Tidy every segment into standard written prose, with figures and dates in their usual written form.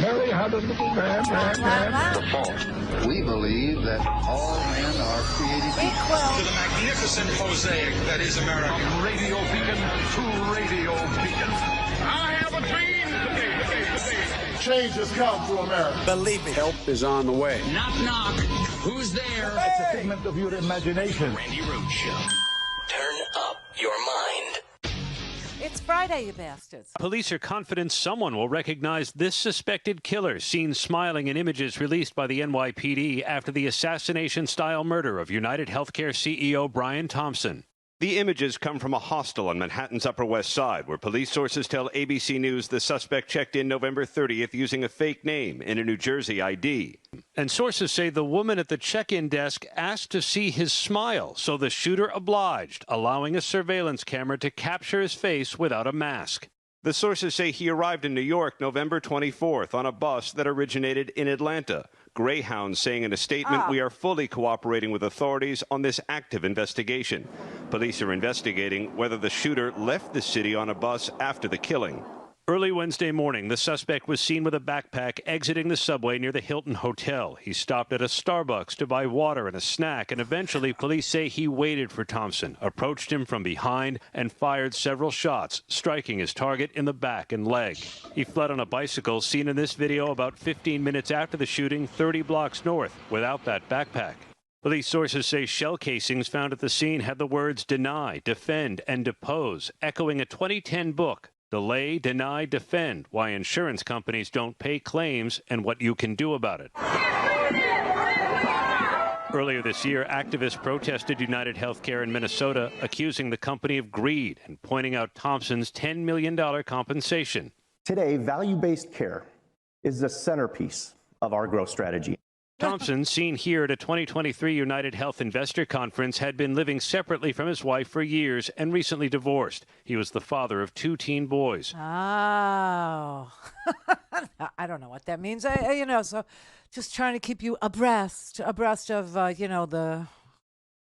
Mary had a little man. The fault. We believe that all men are created equal. To the magnificent mosaic that is America. From radio beacon to radio beacon. I have a dream. Change has come to America. Believe me. Help is on the way. Knock, knock. Who's there? It's a figment of your imagination. Randi Rhodes Show. Turn up your mind. It's Friday, you bastards. Police are confident someone will recognize this suspected killer, seen smiling in images released by the NYPD after the assassination-style murder of United Healthcare CEO Brian Thompson. The images come from a hostel on Manhattan's Upper West Side, where police sources tell ABC News the suspect checked in November 30th using a fake name in a New Jersey ID. And sources say the woman at the check-in desk asked to see his smile, so the shooter obliged, allowing a surveillance camera to capture his face without a mask. The sources say he arrived in New York November 24th on a bus that originated in Atlanta. Greyhound saying in a statement, "We are fully cooperating with authorities on this active investigation." Police are investigating whether the shooter left the city on a bus after the killing. Early Wednesday morning, the suspect was seen with a backpack exiting the subway near the Hilton Hotel. He stopped at a Starbucks to buy water and a snack, and eventually police say he waited for Thompson, approached him from behind, and fired several shots, striking his target in the back and leg. He fled on a bicycle, seen in this video about 15 minutes after the shooting, 30 blocks north, without that backpack. Police sources say shell casings found at the scene had the words deny, defend, and depose, echoing a 2010 book, Delay, Deny, Defend, Why Insurance Companies Don't Pay Claims and What You Can Do About It. Earlier this year, activists protested United Healthcare in Minnesota, accusing the company of greed and pointing out Thompson's $10 million compensation. Today, value-based care is the centerpiece of our growth strategy. Thompson, seen here at a 2023 United Health Investor Conference, had been living separately from his wife for years and recently divorced. He was the father of 2 teen boys. Oh. I don't know what that means. So just trying to keep you abreast of, the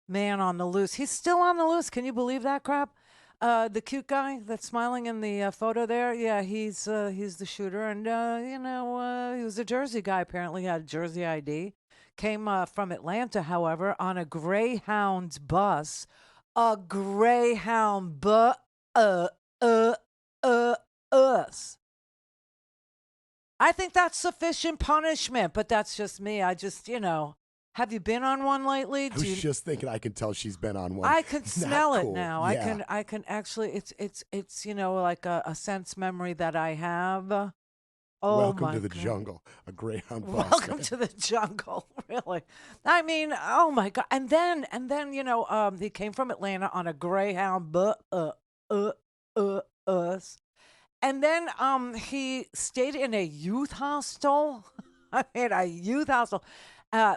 man on the loose. He's still on the loose. Can you believe that crap? The cute guy that's smiling in the photo there, yeah, he's the shooter, and he was a Jersey guy. Apparently, had a Jersey ID. Came from Atlanta, however, on a Greyhound bus. A Greyhound bus. I think that's sufficient punishment, but that's just me. I just, Have you been on one lately? I was just thinking. I can tell she's been on one. I can smell it now. Yeah. I can actually. It's like a sense memory that I have. Oh, Welcome to the jungle. A Greyhound bus. Welcome to the jungle. Really. I mean, oh my God. And then he came from Atlanta on a Greyhound bus. And then he stayed in a youth hostel. A youth hostel.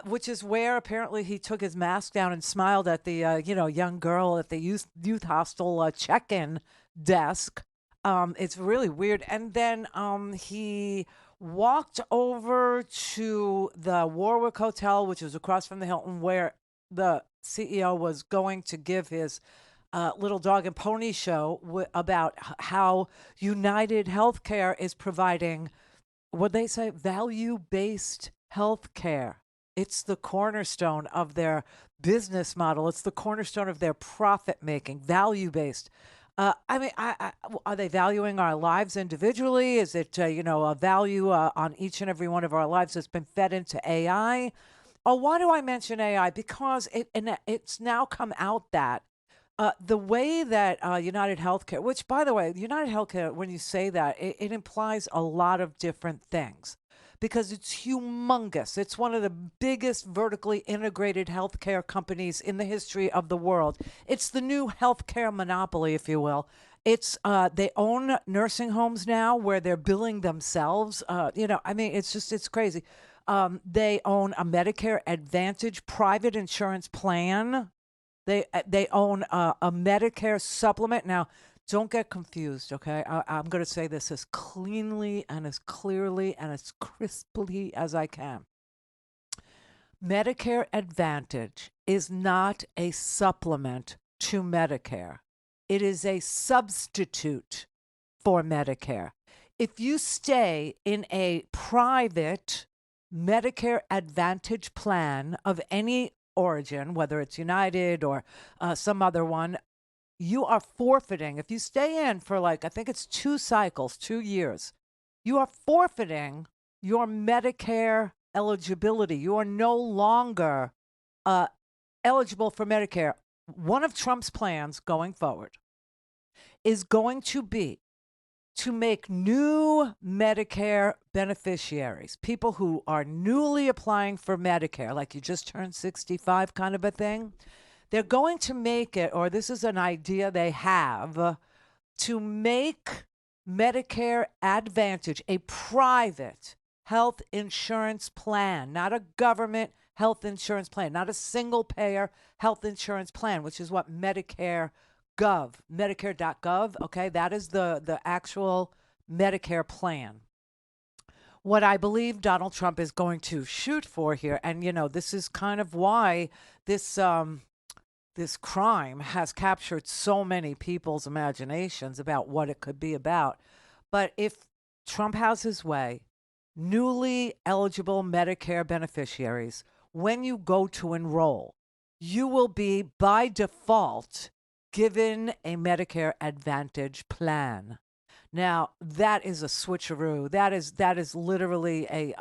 Which is where apparently he took his mask down and smiled at the young girl at the youth hostel check-in desk. It's really weird. And then he walked over to the Warwick Hotel, which was across from the Hilton, where the CEO was going to give his little dog and pony show about how United Healthcare is providing, what they say, value-based healthcare. It's the cornerstone of their business model. It's the cornerstone of their profit-making, value-based. Are they valuing our lives individually? Is it, a value on each and every one of our lives that's been fed into AI? Oh, why do I mention AI? Because it's now come out that the way that United Healthcare, which, by the way, United Healthcare, when you say that, it implies a lot of different things. Because it's humongous. It's one of the biggest vertically integrated healthcare companies in the history of the world. It's the new healthcare monopoly, if you will. It's they own nursing homes now where they're billing themselves. It's crazy. They own a Medicare Advantage private insurance plan. They own a Medicare supplement. Now, don't get confused, okay? I'm going to say this as cleanly and as clearly and as crisply as I can. Medicare Advantage is not a supplement to Medicare. It is a substitute for Medicare. if you stay in a private Medicare Advantage plan of any origin, whether it's United or some other one, you are forfeiting. If you stay in for I think it's 2 cycles, 2 years, you are forfeiting your Medicare eligibility. You are no longer eligible for Medicare. One of Trump's plans going forward is going to be to make new Medicare beneficiaries, people who are newly applying for Medicare, like you just turned 65 kind of a thing. They're going to make it, or this is an idea they have, to make Medicare Advantage a private health insurance plan, not a government health insurance plan, not a single payer health insurance plan, which is what Medicare.gov, okay, that is the actual Medicare plan. What I believe Donald Trump is going to shoot for here, and this is kind of why this crime has captured so many people's imaginations about what it could be about. But if Trump has his way, newly eligible Medicare beneficiaries, when you go to enroll, you will be by default given a Medicare Advantage plan. Now, that is a switcheroo. That is literally a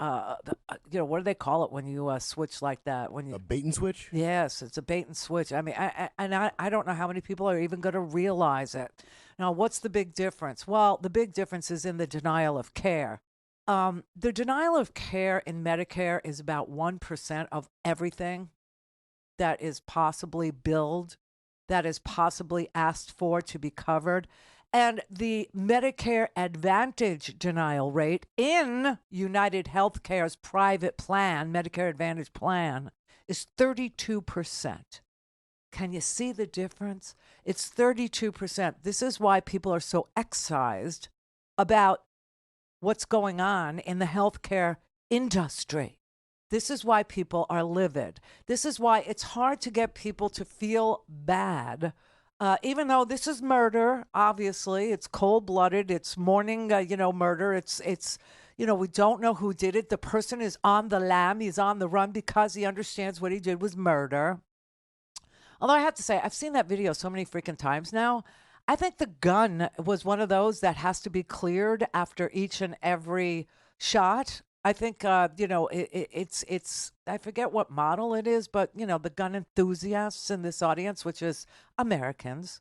what do they call it when you switch like that? When you A bait and switch? Yes, it's a bait and switch. I mean, I don't know how many people are even going to realize it. Now, what's the big difference? Well, the big difference is in the denial of care. The denial of care in Medicare is about 1% of everything that is possibly billed, that is possibly asked for to be covered. And the Medicare Advantage denial rate in United Healthcare's private plan, Medicare Advantage plan, is 32%. Can you see the difference? It's 32%. This is why people are so excised about what's going on in the healthcare industry. This is why people are livid. This is why it's hard to get people to feel bad. Even though this is murder, obviously, it's cold-blooded, it's morning, murder. It's we don't know who did it. The person is on the lam. He's on the run because he understands what he did was murder. Although I have to say, I've seen that video so many freaking times now. I think the gun was one of those that has to be cleared after each and every shot. I think, it's, I forget what model it is, but, the gun enthusiasts in this audience, which is Americans,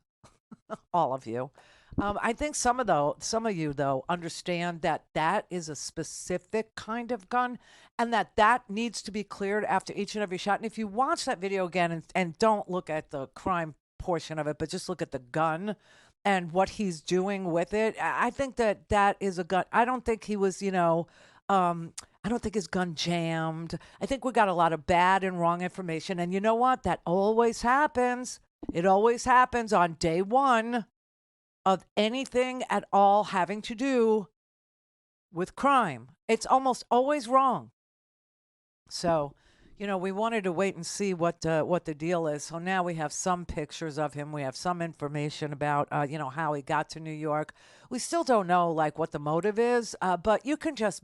all of you. I think some of you, though, understand that that is a specific kind of gun and that needs to be cleared after each and every shot. And if you watch that video again and don't look at the crime portion of it, but just look at the gun and what he's doing with it, I think that is a gun. I don't think he was, I don't think his gun jammed. I think we got a lot of bad and wrong information. And you know what? That always happens. It always happens on day one of anything at all having to do with crime. It's almost always wrong. So, we wanted to wait and see what the deal is. So now we have some pictures of him. We have some information about, how he got to New York. We still don't know, what the motive is, but you can just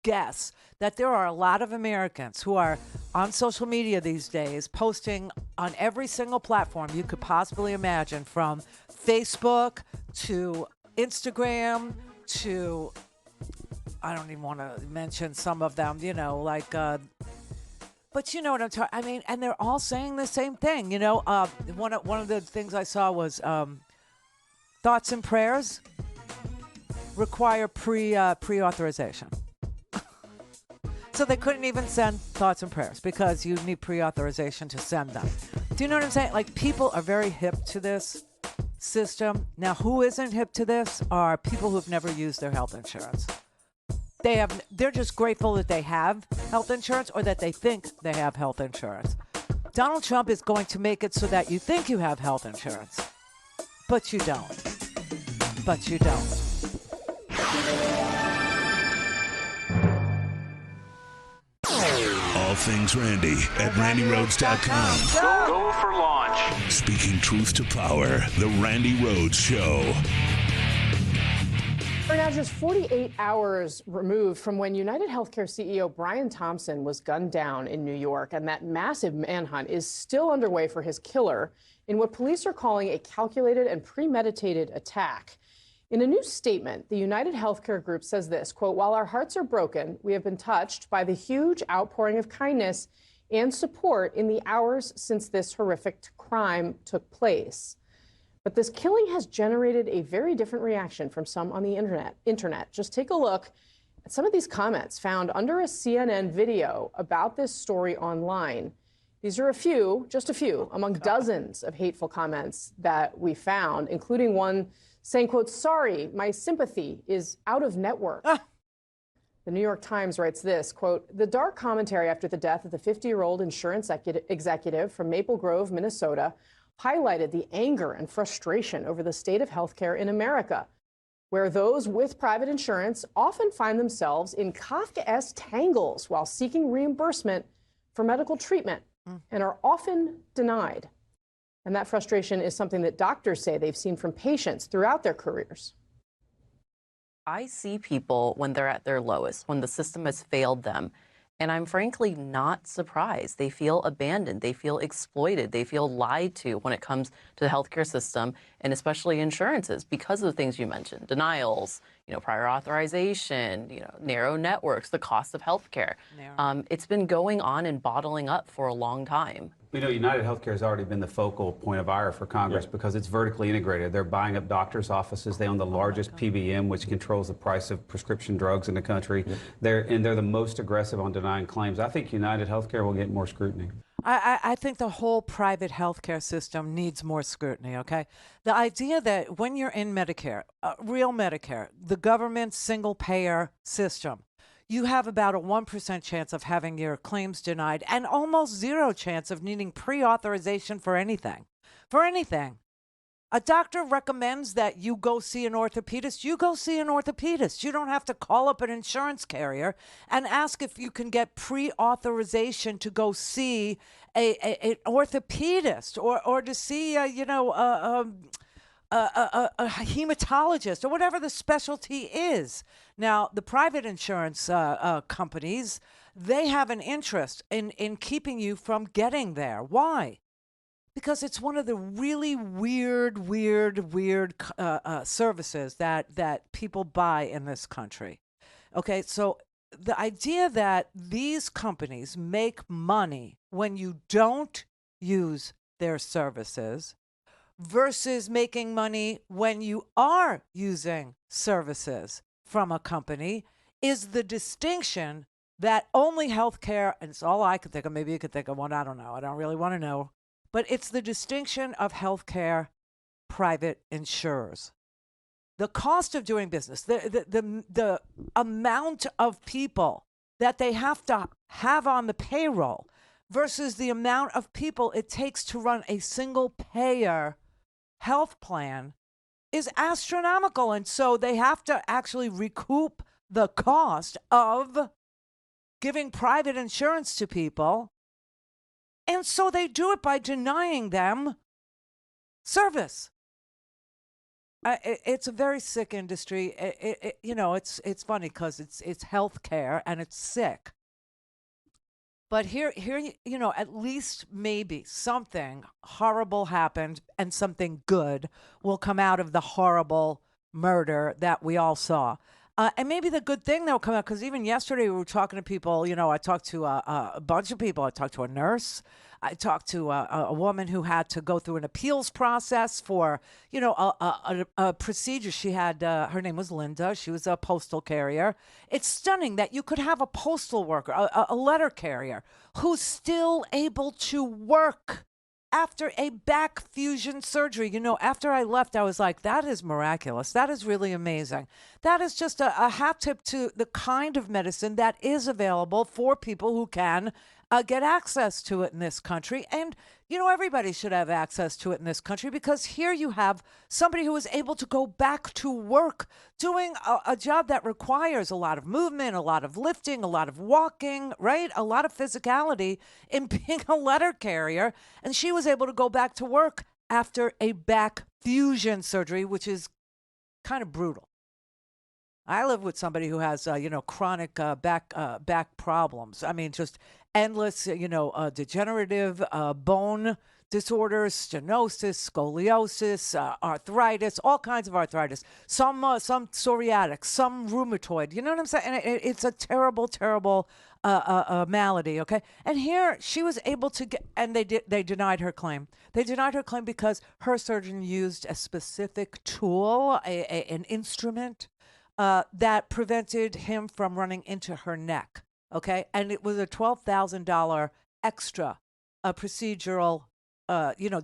guess that there are a lot of Americans who are on social media these days posting on every single platform you could possibly imagine, from Facebook to Instagram to, I don't even want to mention some of them, but you know what I'm talking. I mean, and they're all saying the same thing. One of the things I saw was thoughts and prayers require pre-authorization. So they couldn't even send thoughts and prayers because you need pre-authorization to send them. Do you know what I'm saying? People are very hip to this system. Now, who isn't hip to this are people who've never used their health insurance. They're just grateful that they have health insurance or that they think they have health insurance. Donald Trump is going to make it so that you think you have health insurance, but you don't. But you don't. All things Randi at RandiRhodes.com. Go for launch. Speaking truth to power, the Randi Rhodes Show. We're now just 48 hours removed from when United Healthcare CEO Brian Thompson was gunned down in New York, and that massive manhunt is still underway for his killer in what police are calling a calculated and premeditated attack. In a new statement, the United Healthcare Group says this, quote, "While our hearts are broken, we have been touched by the huge outpouring of kindness and support in the hours since this horrific crime took place. But this killing has generated a very different reaction from some on the internet. Just take a look at some of these comments found under a CNN video about this story online. These are just a few, among dozens of hateful comments that we found, including one saying, quote, "Sorry, my sympathy is out of network." The New York Times writes this, quote, "The dark commentary after the death of the 50-year-old insurance executive from Maple Grove, Minnesota, highlighted the anger and frustration over the state of healthcare in America, where those with private insurance often find themselves in Kafkaesque tangles while seeking reimbursement for medical treatment and are often denied." And that frustration is something that doctors say they've seen from patients throughout their careers. I see people when they're at their lowest, when the system has failed them. And I'm frankly not surprised. They feel abandoned. They feel exploited. They feel lied to when it comes to the healthcare system, and especially insurances, because of the things you mentioned: denials, prior authorization, narrow networks, the cost of healthcare. It's been going on and bottling up for a long time. United Healthcare has already been the focal point of ire for Congress because it's vertically integrated. They're buying up doctors' offices. They own the largest PBM, which controls the price of prescription drugs in the country. They're the most aggressive on denying claims. I think United Healthcare will get more scrutiny. I think the whole private healthcare system needs more scrutiny, okay? The idea that when you're in Medicare, real Medicare, the government single-payer system, you have about a 1% chance of having your claims denied and almost zero chance of needing pre-authorization for anything. For anything. A doctor recommends that you go see an orthopedist. You go see an orthopedist. You don't have to call up an insurance carrier and ask if you can get pre-authorization to go see an orthopedist or to see, a hematologist or whatever the specialty is. Now, the private insurance companies, they have an interest in keeping you from getting there. Why? Because it's one of the really weird services that people buy in this country. Okay, so the idea that these companies make money when you don't use their services versus making money when you are using services from a company is the distinction that only healthcare, and it's all I could think of, maybe you could think of one, I don't know, I don't really want to know, but it's the distinction of healthcare private insurers. The cost of doing business, the amount of people that they have to have on the payroll versus the amount of people it takes to run a single payer health plan is astronomical. And so they have to actually recoup the cost of giving private insurance to people. And so they do it by denying them service. It's a very sick industry. It's funny because it's healthcare and it's sick. But here, at least maybe something horrible happened and something good will come out of the horrible murder that we all saw. And maybe the good thing that will come out, because even yesterday we were talking to people, I talked to a bunch of people. I talked to a nurse. I talked to a woman who had to go through an appeals process for, a procedure. She had, her name was Linda. She was a postal carrier. It's stunning that you could have a postal worker, a letter carrier, who's still able to work after a back fusion surgery. After I left, I was like, that is miraculous. That is really amazing. That is just a hat tip to the kind of medicine that is available for people who can get access to it in this country. And, everybody should have access to it in this country, because here you have somebody who is able to go back to work doing a job that requires a lot of movement, a lot of lifting, a lot of walking, right? A lot of physicality in being a letter carrier. And she was able to go back to work after a back fusion surgery, which is kind of brutal. I live with somebody who has, chronic back problems. I mean, just endless, degenerative bone disorders, stenosis, scoliosis, arthritis, all kinds of arthritis. Some psoriatic, some rheumatoid. You know what I'm saying? And it's a terrible, terrible malady. Okay, and here she was able to get, and they denied her claim. They denied her claim because her surgeon used a specific tool, an instrument that prevented him from running into her neck. Okay, and it was a $12,000 extra procedural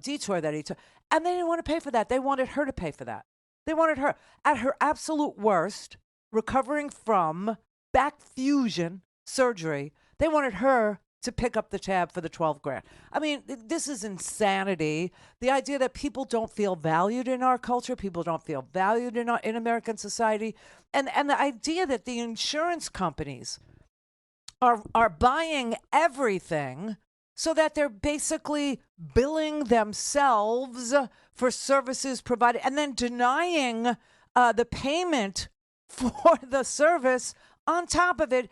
detour that he took. And they didn't want to pay for that. They wanted her to pay for that. They wanted her at her absolute worst, recovering from back fusion surgery. They wanted her to pick up the tab for the 12 grand. I mean, this is insanity. The idea that people don't feel valued in our culture, people don't feel valued in American society, and the idea that the insurance companies are buying everything so that they're basically billing themselves for services provided and then denying the payment for the service on top of it.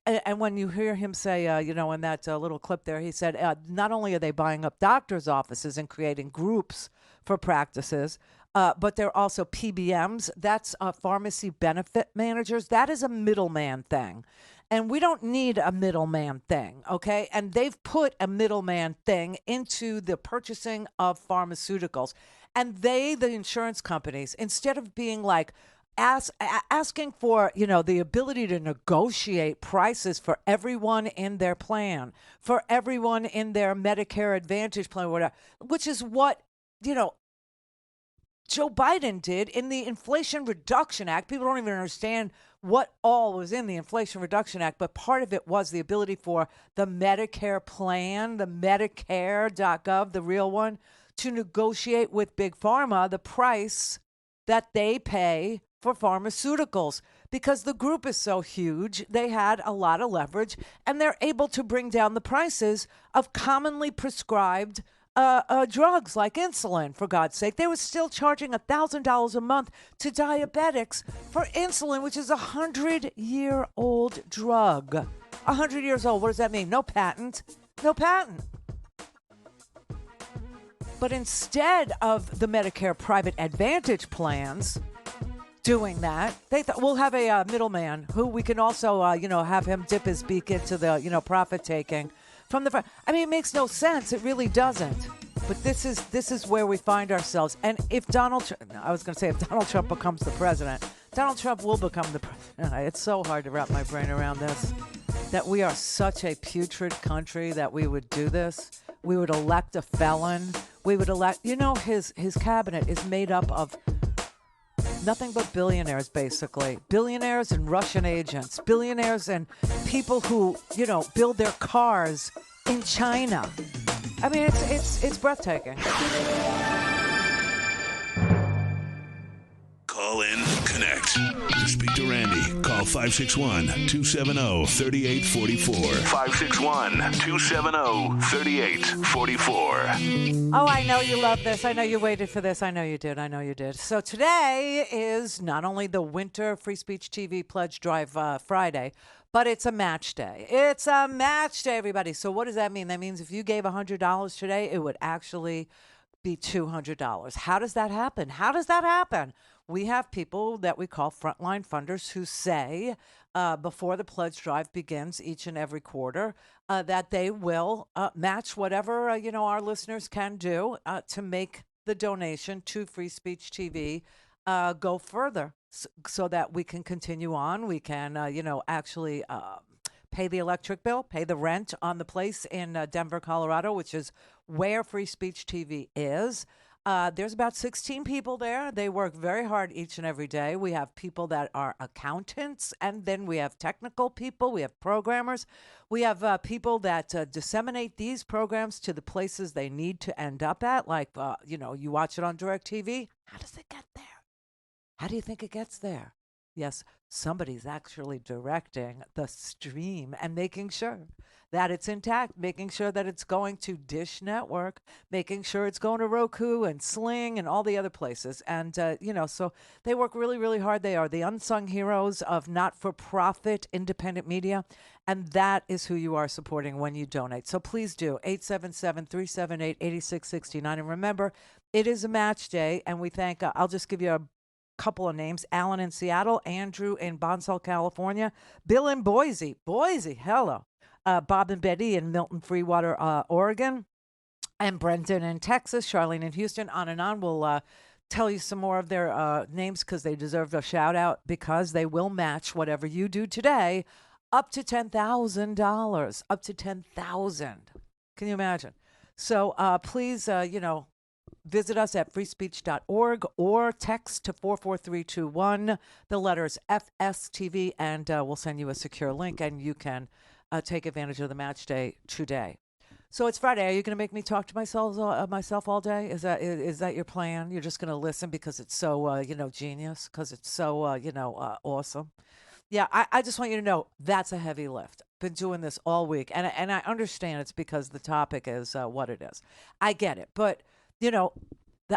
And when you hear him say, in that little clip there, he said, not only are they buying up doctors' offices and creating groups for practices, but they're also PBMs. That's pharmacy benefit managers. That is a middleman thing. And we don't need a middleman thing, okay? And they've put a middleman thing into the purchasing of pharmaceuticals. And the insurance companies, instead of being like, asking for, the ability to negotiate prices for everyone in their plan, for everyone in their Medicare Advantage plan, whatever, which is what, Joe Biden did in the Inflation Reduction Act. People don't even understand what all was in the Inflation Reduction Act, but part of it was the ability for the Medicare plan, the Medicare.gov, the real one, to negotiate with Big Pharma the price that they pay for pharmaceuticals. Because the group is so huge, they had a lot of leverage, and they're able to bring down the prices of commonly prescribed drugs like insulin, for God's sake. They were still charging $1,000 a month to diabetics for insulin, which is a 100-year-old drug. 100 years old. What does that mean? No patent. No patent. But instead of the Medicare Private Advantage plans doing that, they thought, we'll have a middleman who we can also, have him dip his beak into the, profit taking from the front. I mean, it makes no sense. It really doesn't. But this is where we find ourselves. And if Donald Trump becomes the president, Donald Trump will become the president. It's so hard to wrap my brain around this, that we are such a putrid country that we would do this. We would elect a felon. We would elect, his cabinet is made up of nothing but billionaires, basically. Billionaires and Russian agents. Billionaires and people who, build their cars in China. I mean, it's breathtaking. Call in, connect. To speak to Randi, call 561-270-3844. 561-270-3844. Oh, I know you love this. I know you waited for this. I know you did. So today is not only the Winter Free Speech TV Pledge Drive Friday, but it's a match day. It's a match day, everybody. So what does that mean? That means if you gave $100 today, it would actually be $200. How does that happen? We have people that we call frontline funders who say before the pledge drive begins each and every quarter that they will match whatever our listeners can do to make the donation to Free Speech TV go further, so that we can continue on. We can actually pay the electric bill, pay the rent on the place in Denver, Colorado, which is where Free Speech TV is. There's about 16 people there. They work very hard each and every day. We have people that are accountants, and then we have technical people. We have programmers. We have people that disseminate these programs to the places they need to end up at. Like, you watch it on DirecTV. How does it get there? How do you think it gets there? Yes, somebody's actually directing the stream and making sure that it's intact, making sure that it's going to Dish Network, making sure it's going to Roku and Sling and all the other places. And, so they work really, really hard. They are the unsung heroes of not-for-profit independent media. And that is who you are supporting when you donate. So please do, 877-378-8669. And remember, it is a match day, and we thank, I'll just give you a couple of names: Alan in Seattle, Andrew in Bonsall, California, Bill in Boise, hello, Bob and Betty in Milton Freewater, Oregon, and Brendan in Texas, Charlene in Houston. On and on. We'll tell you some more of their names because they deserve a shout out, because they will match whatever you do today up to $10,000, up to $10,000. Can you imagine? So please, visit us at freespeech.org or text to 44321. The letters FSTV, and we'll send you a secure link, and you can take advantage of the match day today. So it's Friday. Are you going to make me talk to myself all day? Is that your plan? You're just going to listen because it's so genius, because it's so awesome. Yeah, I just want you to know that's a heavy lift. Been doing this all week, and I understand it's because the topic is what it is. I get it, but the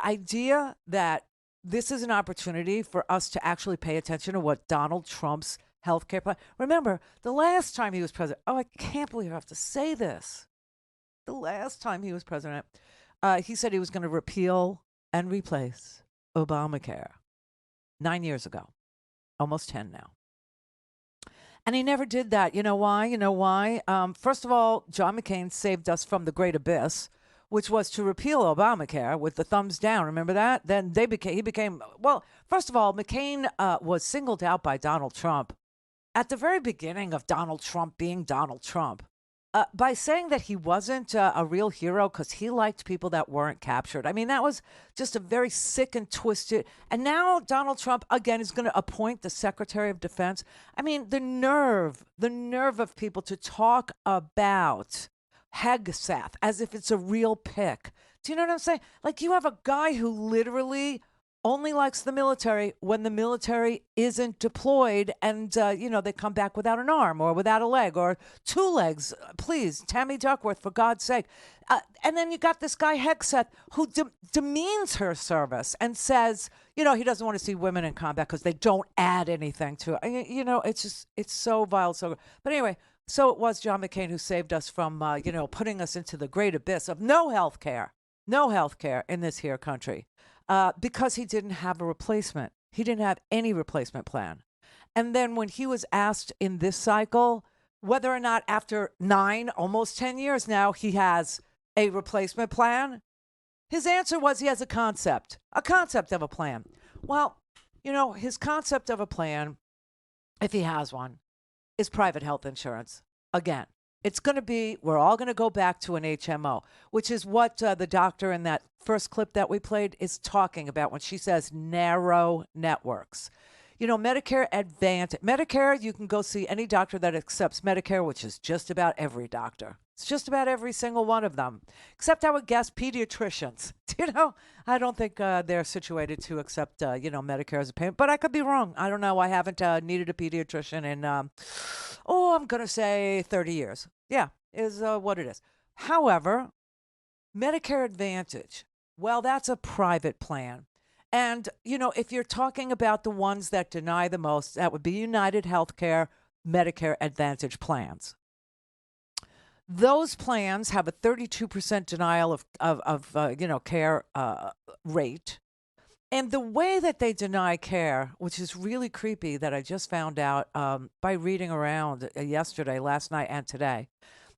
idea that this is an opportunity for us to actually pay attention to what Donald Trump's healthcare plan. Remember, the last time he was president. Oh, I can't believe I have to say this. The last time he was president, he said he was going to repeal and replace Obamacare 9 years ago, almost 10 now. And he never did that. You know why? First of all, John McCain saved us from the great abyss, which was to repeal Obamacare with the thumbs down. Remember that? Then he became, well, first of all, McCain was singled out by Donald Trump at the very beginning of Donald Trump being Donald Trump by saying that he wasn't a real hero because he liked people that weren't captured. I mean, that was just a very sick and twisted. And now Donald Trump, again, is going to appoint the Secretary of Defense. I mean, the nerve of people to talk about Hegseth as if it's a real pick. Do you know what I'm saying? Like, you have a guy who literally only likes the military when the military isn't deployed, and they come back without an arm or without a leg or two legs. Please, Tammy Duckworth, for God's sake. And then you got this guy Hegseth who demeans her service and says, he doesn't want to see women in combat because they don't add anything to it. It's so vile, so good. But anyway. So it was John McCain who saved us from, putting us into the great abyss of no health care in this here country, because he didn't have a replacement. He didn't have any replacement plan. And then when he was asked in this cycle whether or not after 9, almost 10 years now, he has a replacement plan, his answer was he has a concept of a plan. Well, his concept of a plan, if he has one, is private health insurance. Again, it's going to be, we're all going to go back to an HMO, which is what the doctor in that first clip that we played is talking about when she says narrow networks. Medicare Advantage. Medicare, you can go see any doctor that accepts Medicare, which is just about every doctor. It's just about every single one of them, except I would guess pediatricians. I don't think they're situated to accept, Medicare as a payment, but I could be wrong. I don't know. I haven't needed a pediatrician in, I'm going to say 30 years. Yeah, is what it is. However, Medicare Advantage, well, that's a private plan. And, if you're talking about the ones that deny the most, that would be United Healthcare Medicare Advantage plans. Those plans have a 32% denial of care rate. And the way that they deny care, which is really creepy that I just found out by reading around yesterday, last night, and today,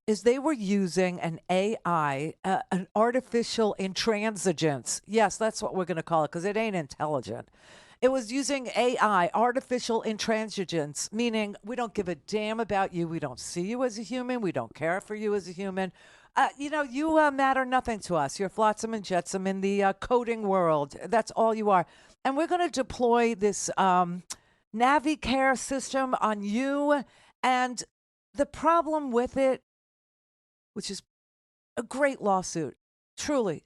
is they were using an AI, an artificial intransigence. Yes, that's what we're going to call it because it ain't intelligent. It was using AI, artificial intransigence, meaning we don't give a damn about you. We don't see you as a human. We don't care for you as a human. You matter nothing to us. You're flotsam and jetsam in the coding world. That's all you are. And we're going to deploy this NaviCare system on you. And the problem with it, which is a great lawsuit, truly,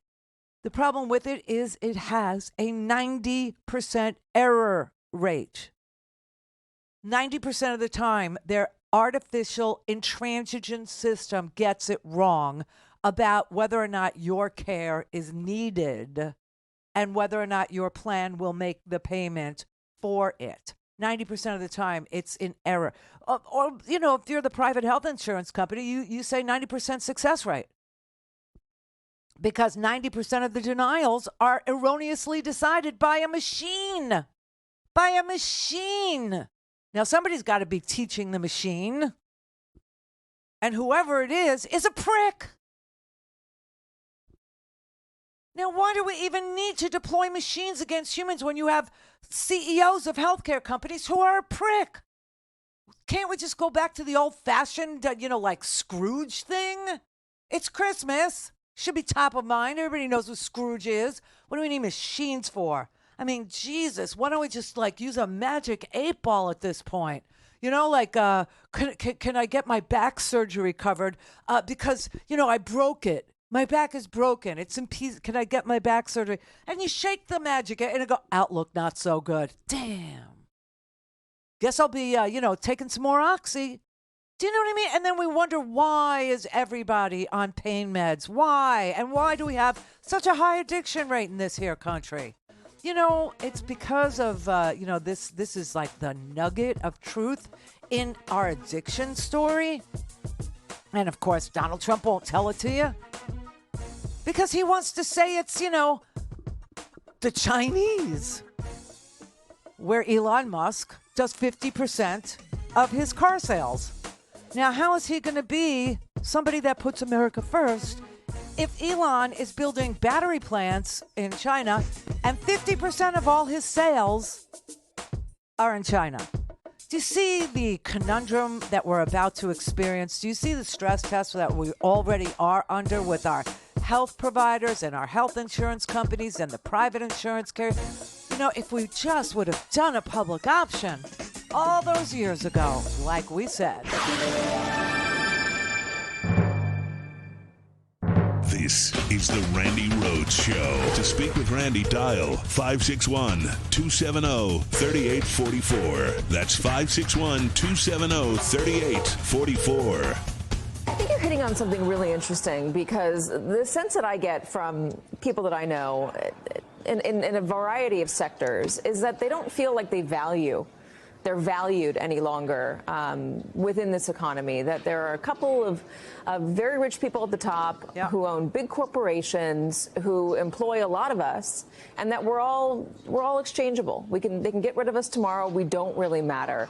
the problem with it is it has a 90% error rate. 90% of the time, their artificial intransigent system gets it wrong about whether or not your care is needed and whether or not your plan will make the payment for it. 90% of the time, it's in error. Or you know, if you're the private health insurance company, you say 90% success rate. Because 90% of the denials are erroneously decided by a machine. By a machine. Now, somebody's got to be teaching the machine. And whoever it is a prick. Now, why do we even need to deploy machines against humans when you have CEOs of healthcare companies who are a prick? Can't we just go back to the old-fashioned, like Scrooge thing? It's Christmas. Should be top of mind. Everybody knows what Scrooge is. What do we need machines for? I mean, Jesus, why don't we just, use a magic 8-ball at this point? Can I get my back surgery covered? Because, I broke it. My back is broken. It's in pieces. Can I get my back surgery? And you shake the magic and it go, outlook not so good. Damn. Guess I'll be, taking some more Oxy. Do you know what I mean? And then we wonder, why is everybody on pain meds? Why? And why do we have such a high addiction rate in this here country? It's because of, this is like the nugget of truth in our addiction story. And of course, Donald Trump won't tell it to you. Because he wants to say it's, the Chinese. Where Elon Musk does 50% of his car sales. Now, how is he going to be somebody that puts America first if Elon is building battery plants in China and 50% of all his sales are in China? Do you see the conundrum that we're about to experience? Do you see the stress test that we already are under with our health providers and our health insurance companies and the private insurance carriers? If we just would have done a public option all those years ago, like we said. This is the Randi Rhodes Show. To speak with Randi, dial 561-270-3844. That's 561-270-3844. I think you're hitting on something really interesting, because the sense that I get from people that I know in a variety of sectors is that they don't feel like they're valued any longer within this economy, that there are a couple of very rich people at the top who own big corporations, who employ a lot of us, and that we're all exchangeable. They can get rid of us tomorrow. We don't really matter.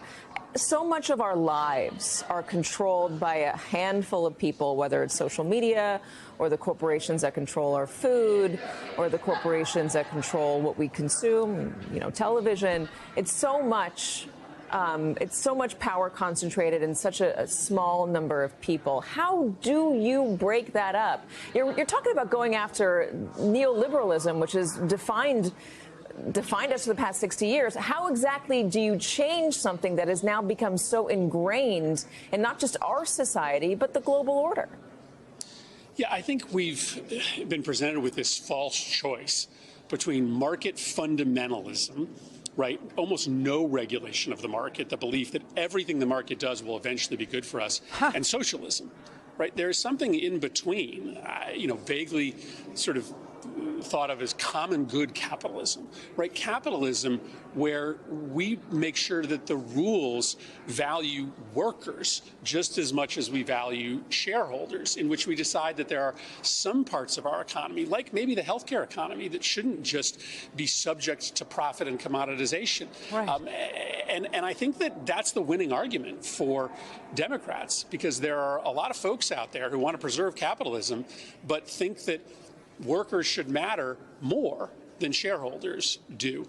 So much of our lives are controlled by a handful of people, whether it's social media or the corporations that control our food or the corporations that control what we consume, television. It's so much power concentrated in such a small number of people. How do you break that up? You're talking about going after neoliberalism, which is defined us for the past 60 years. How exactly do you change something that has now become so ingrained in not just our society, but the global order? Yeah, I think we've been presented with this false choice between market fundamentalism, right? Almost no regulation of the market, the belief that everything the market does will eventually be good for us, and socialism, right? There's something in between, vaguely sort of thought of as common good capitalism, right? Capitalism where we make sure that the rules value workers just as much as we value shareholders, in which we decide that there are some parts of our economy, like maybe the healthcare economy, that shouldn't just be subject to profit and commoditization. Right. And I think that that's the winning argument for Democrats, because there are a lot of folks out there who want to preserve capitalism, but think that workers should matter more than shareholders do.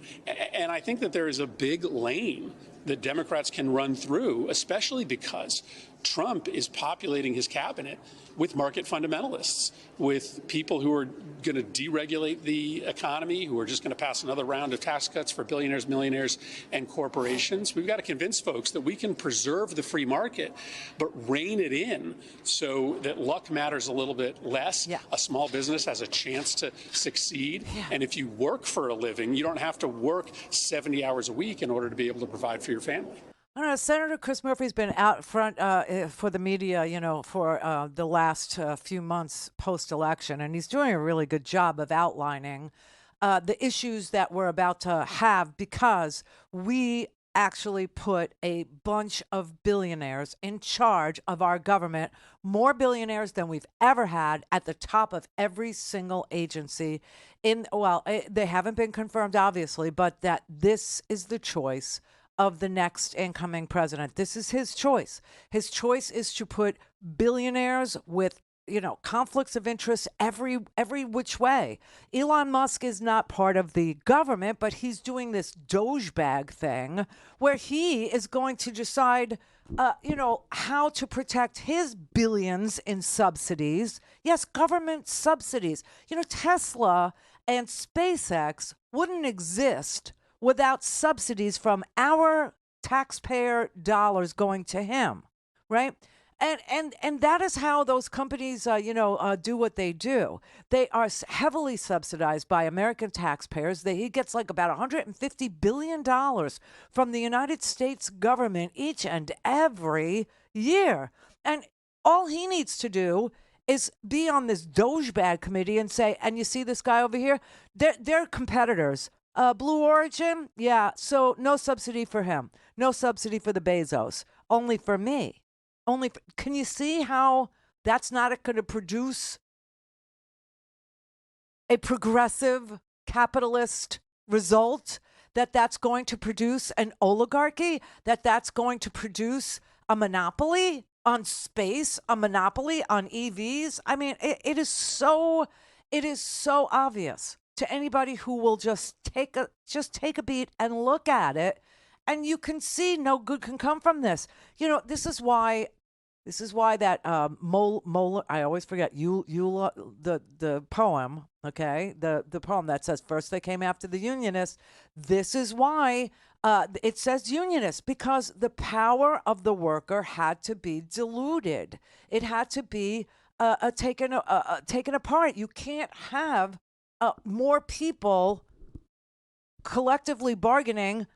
And I think that there is a big lane that Democrats can run through, especially because Trump is populating his cabinet with market fundamentalists, with people who are going to deregulate the economy, who are just going to pass another round of tax cuts for billionaires, millionaires, and corporations. We've got to convince folks that we can preserve the free market, but rein it in so that luck matters a little bit less. Yeah. A small business has a chance to succeed. Yeah. And if you work for a living, you don't have to work 70 hours a week in order to be able to provide for your family. I don't know. Senator Chris Murphy's been out front for the media, for the last few months post-election, and he's doing a really good job of outlining the issues that we're about to have because we actually put a bunch of billionaires in charge of our government, more billionaires than we've ever had at the top of every single agency. They haven't been confirmed, obviously, but that this is the choice of the next incoming president. This is his choice. His choice is to put billionaires with conflicts of interest every which way. Elon Musk is not part of the government, but he's doing this Doge bag thing where he is going to decide, how to protect his billions in subsidies. Yes, government subsidies. Tesla and SpaceX wouldn't exist without subsidies from our taxpayer dollars going to him, right? And that is how those companies, do what they do. They are heavily subsidized by American taxpayers. He gets like about $150 billion from the United States government each and every year. And all he needs to do is be on this Doge bag committee and say, and you see this guy over here? They're competitors. Blue Origin, yeah, so no subsidy for him. No subsidy for the Bezos. Only for me. Can you see how that's not going to produce a progressive capitalist result? That's going to produce an oligarchy? That's going to produce a monopoly on space, a monopoly on EVs? I mean, it is so obvious to anybody who will just take a beat and look at it, and you can see no good can come from this. This is why that I always forget the poem, okay? The poem that says first they came after the Unionists. This is why it says Unionists, because the power of the worker had to be diluted. It had to be taken apart. You can't have more people collectively bargaining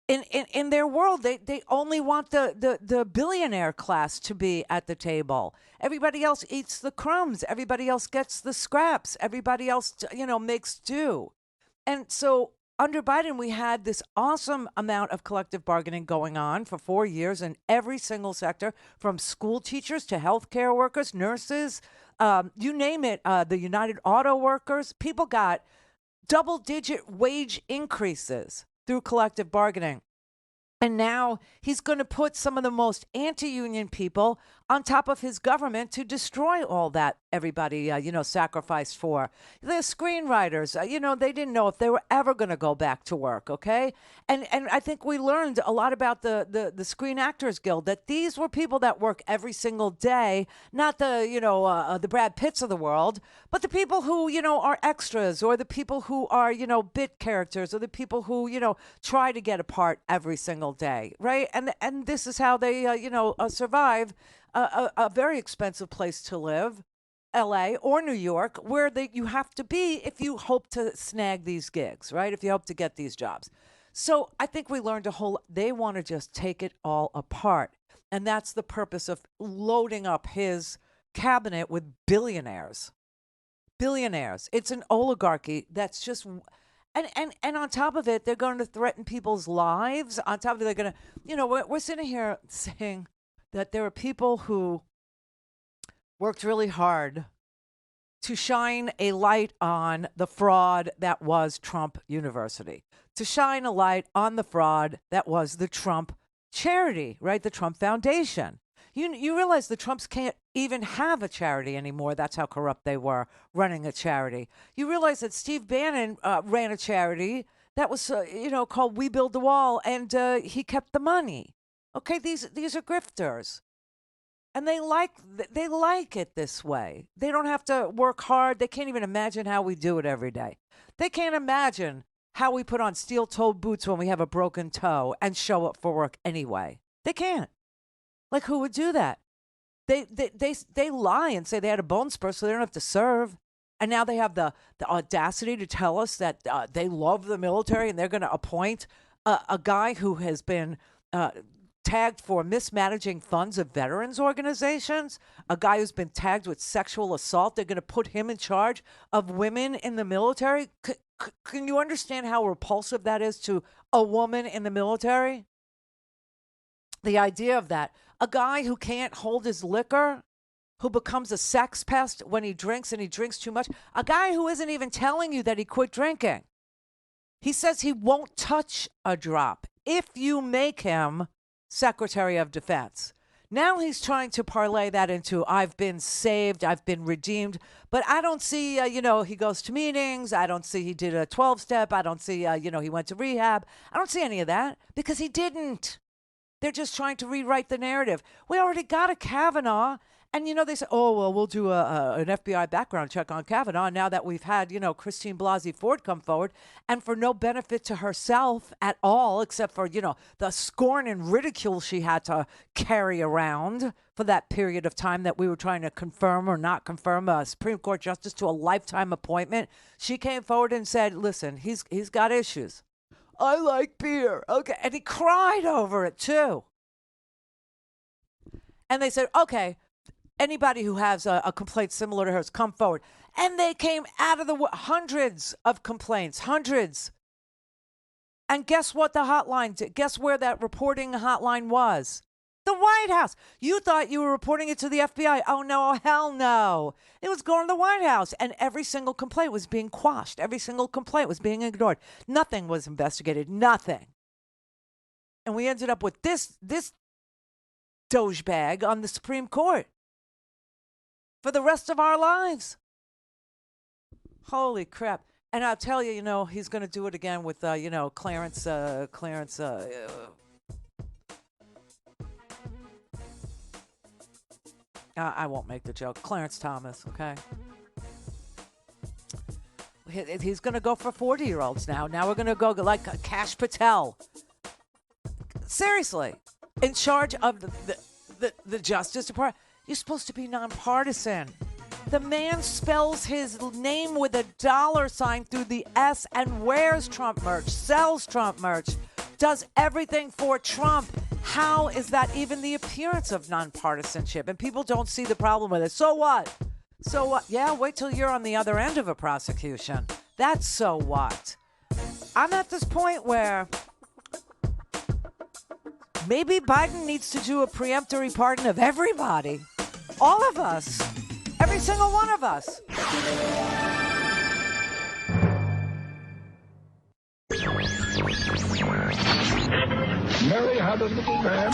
in their world. They only want the billionaire class to be at the table. Everybody else eats the crumbs. Everybody else gets the scraps. Everybody else, makes do. And so under Biden, we had this awesome amount of collective bargaining going on for 4 years in every single sector, from school teachers to healthcare workers, nurses, you name it, the United Auto Workers. People got double-digit wage increases through collective bargaining. And now he's going to put some of the most anti-union people on top of his government to destroy all that everybody, sacrificed for. The screenwriters, they didn't know if they were ever going to go back to work, okay? And I think we learned a lot about the Screen Actors Guild, that these were people that work every single day, not the Brad Pitts of the world, but the people who, are extras, or the people who are, bit characters, or the people who, try to get a part every single day, right? And this is how they, survive a very expensive place to live, LA or New York, where you have to be if you hope to snag these gigs, right? If you hope to get these jobs. So I think we learned they want to just take it all apart. And that's the purpose of loading up his cabinet with billionaires. Billionaires. It's an oligarchy that's just... And on top of it, they're going to threaten people's lives. On top of it, they're going to, we're sitting here saying that there are people who worked really hard to shine a light on the fraud that was Trump University, to shine a light on the fraud that was the Trump charity, right? The Trump Foundation. You realize the Trumps can't even have a charity anymore. That's how corrupt they were running a charity. You realize that Steve Bannon ran a charity that was, called We Build the Wall, and he kept the money. Okay, these are grifters, and they like it this way. They don't have to work hard. They can't even imagine how we do it every day. They can't imagine how we put on steel-toed boots when we have a broken toe and show up for work anyway. They can't. Like, who would do that? They lie and say they had a bone spur so they don't have to serve. And now they have the audacity to tell us that they love the military and they're going to appoint a guy who has been tagged for mismanaging funds of veterans organizations, a guy who's been tagged with sexual assault. They're going to put him in charge of women in the military. Can you understand how repulsive that is to a woman in the military? The idea of that. A guy who can't hold his liquor, who becomes a sex pest when he drinks and he drinks too much. A guy who isn't even telling you that he quit drinking. He says he won't touch a drop if you make him Secretary of Defense. Now he's trying to parlay that into, I've been saved, I've been redeemed. But I don't see, he goes to meetings. I don't see he did a 12-step. I don't see, he went to rehab. I don't see any of that because he didn't. They're just trying to rewrite the narrative. We already got a Kavanaugh. And, they say, oh, well, we'll do an FBI background check on Kavanaugh now that we've had, Christine Blasey Ford come forward, and for no benefit to herself at all, except for, the scorn and ridicule she had to carry around for that period of time that we were trying to confirm or not confirm a Supreme Court justice to a lifetime appointment. She came forward and said, listen, he's got issues. I like beer. Okay. And he cried over it, too. And they said, okay, anybody who has a complaint similar to hers, come forward. And they came out of the hundreds of complaints, hundreds. And guess what the hotline did? Guess where that reporting hotline was? The White House. You thought you were reporting it to the FBI. Oh, no, hell no. It was going to the White House. And every single complaint was being quashed. Every single complaint was being ignored. Nothing was investigated. Nothing. And we ended up with this douchebag on the Supreme Court for the rest of our lives. Holy crap. And I'll tell you, he's going to do it again with, Clarence. I won't make the joke. Clarence Thomas, okay? He's going to go for 40-year-olds now. Now we're going to go like Kash Patel. Seriously. In charge of the Justice Department. You're supposed to be nonpartisan. The man spells his name with a $sign through the S and wears Trump merch, sells Trump merch, does everything for Trump. How is that even the appearance of nonpartisanship? And people don't see the problem with it. So what? So what? Yeah, wait till you're on the other end of a prosecution. That's so what? I'm at this point where maybe Biden needs to do a preemptory pardon of everybody. All of us. Every single one of us. Mary had a little man.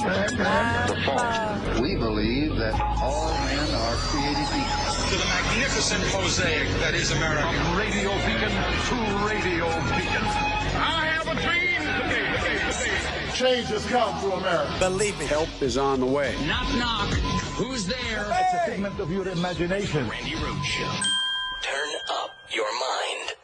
The fault. We believe that all men are created equal. To the magnificent mosaic that is America. From radio beacon to radio beacon. I have a dream today. Change has come to America. Believe me. Help is on the way. Knock, knock. Who's there? It's a figment of your imagination. Randi Rhodes Show. Turn up your mind.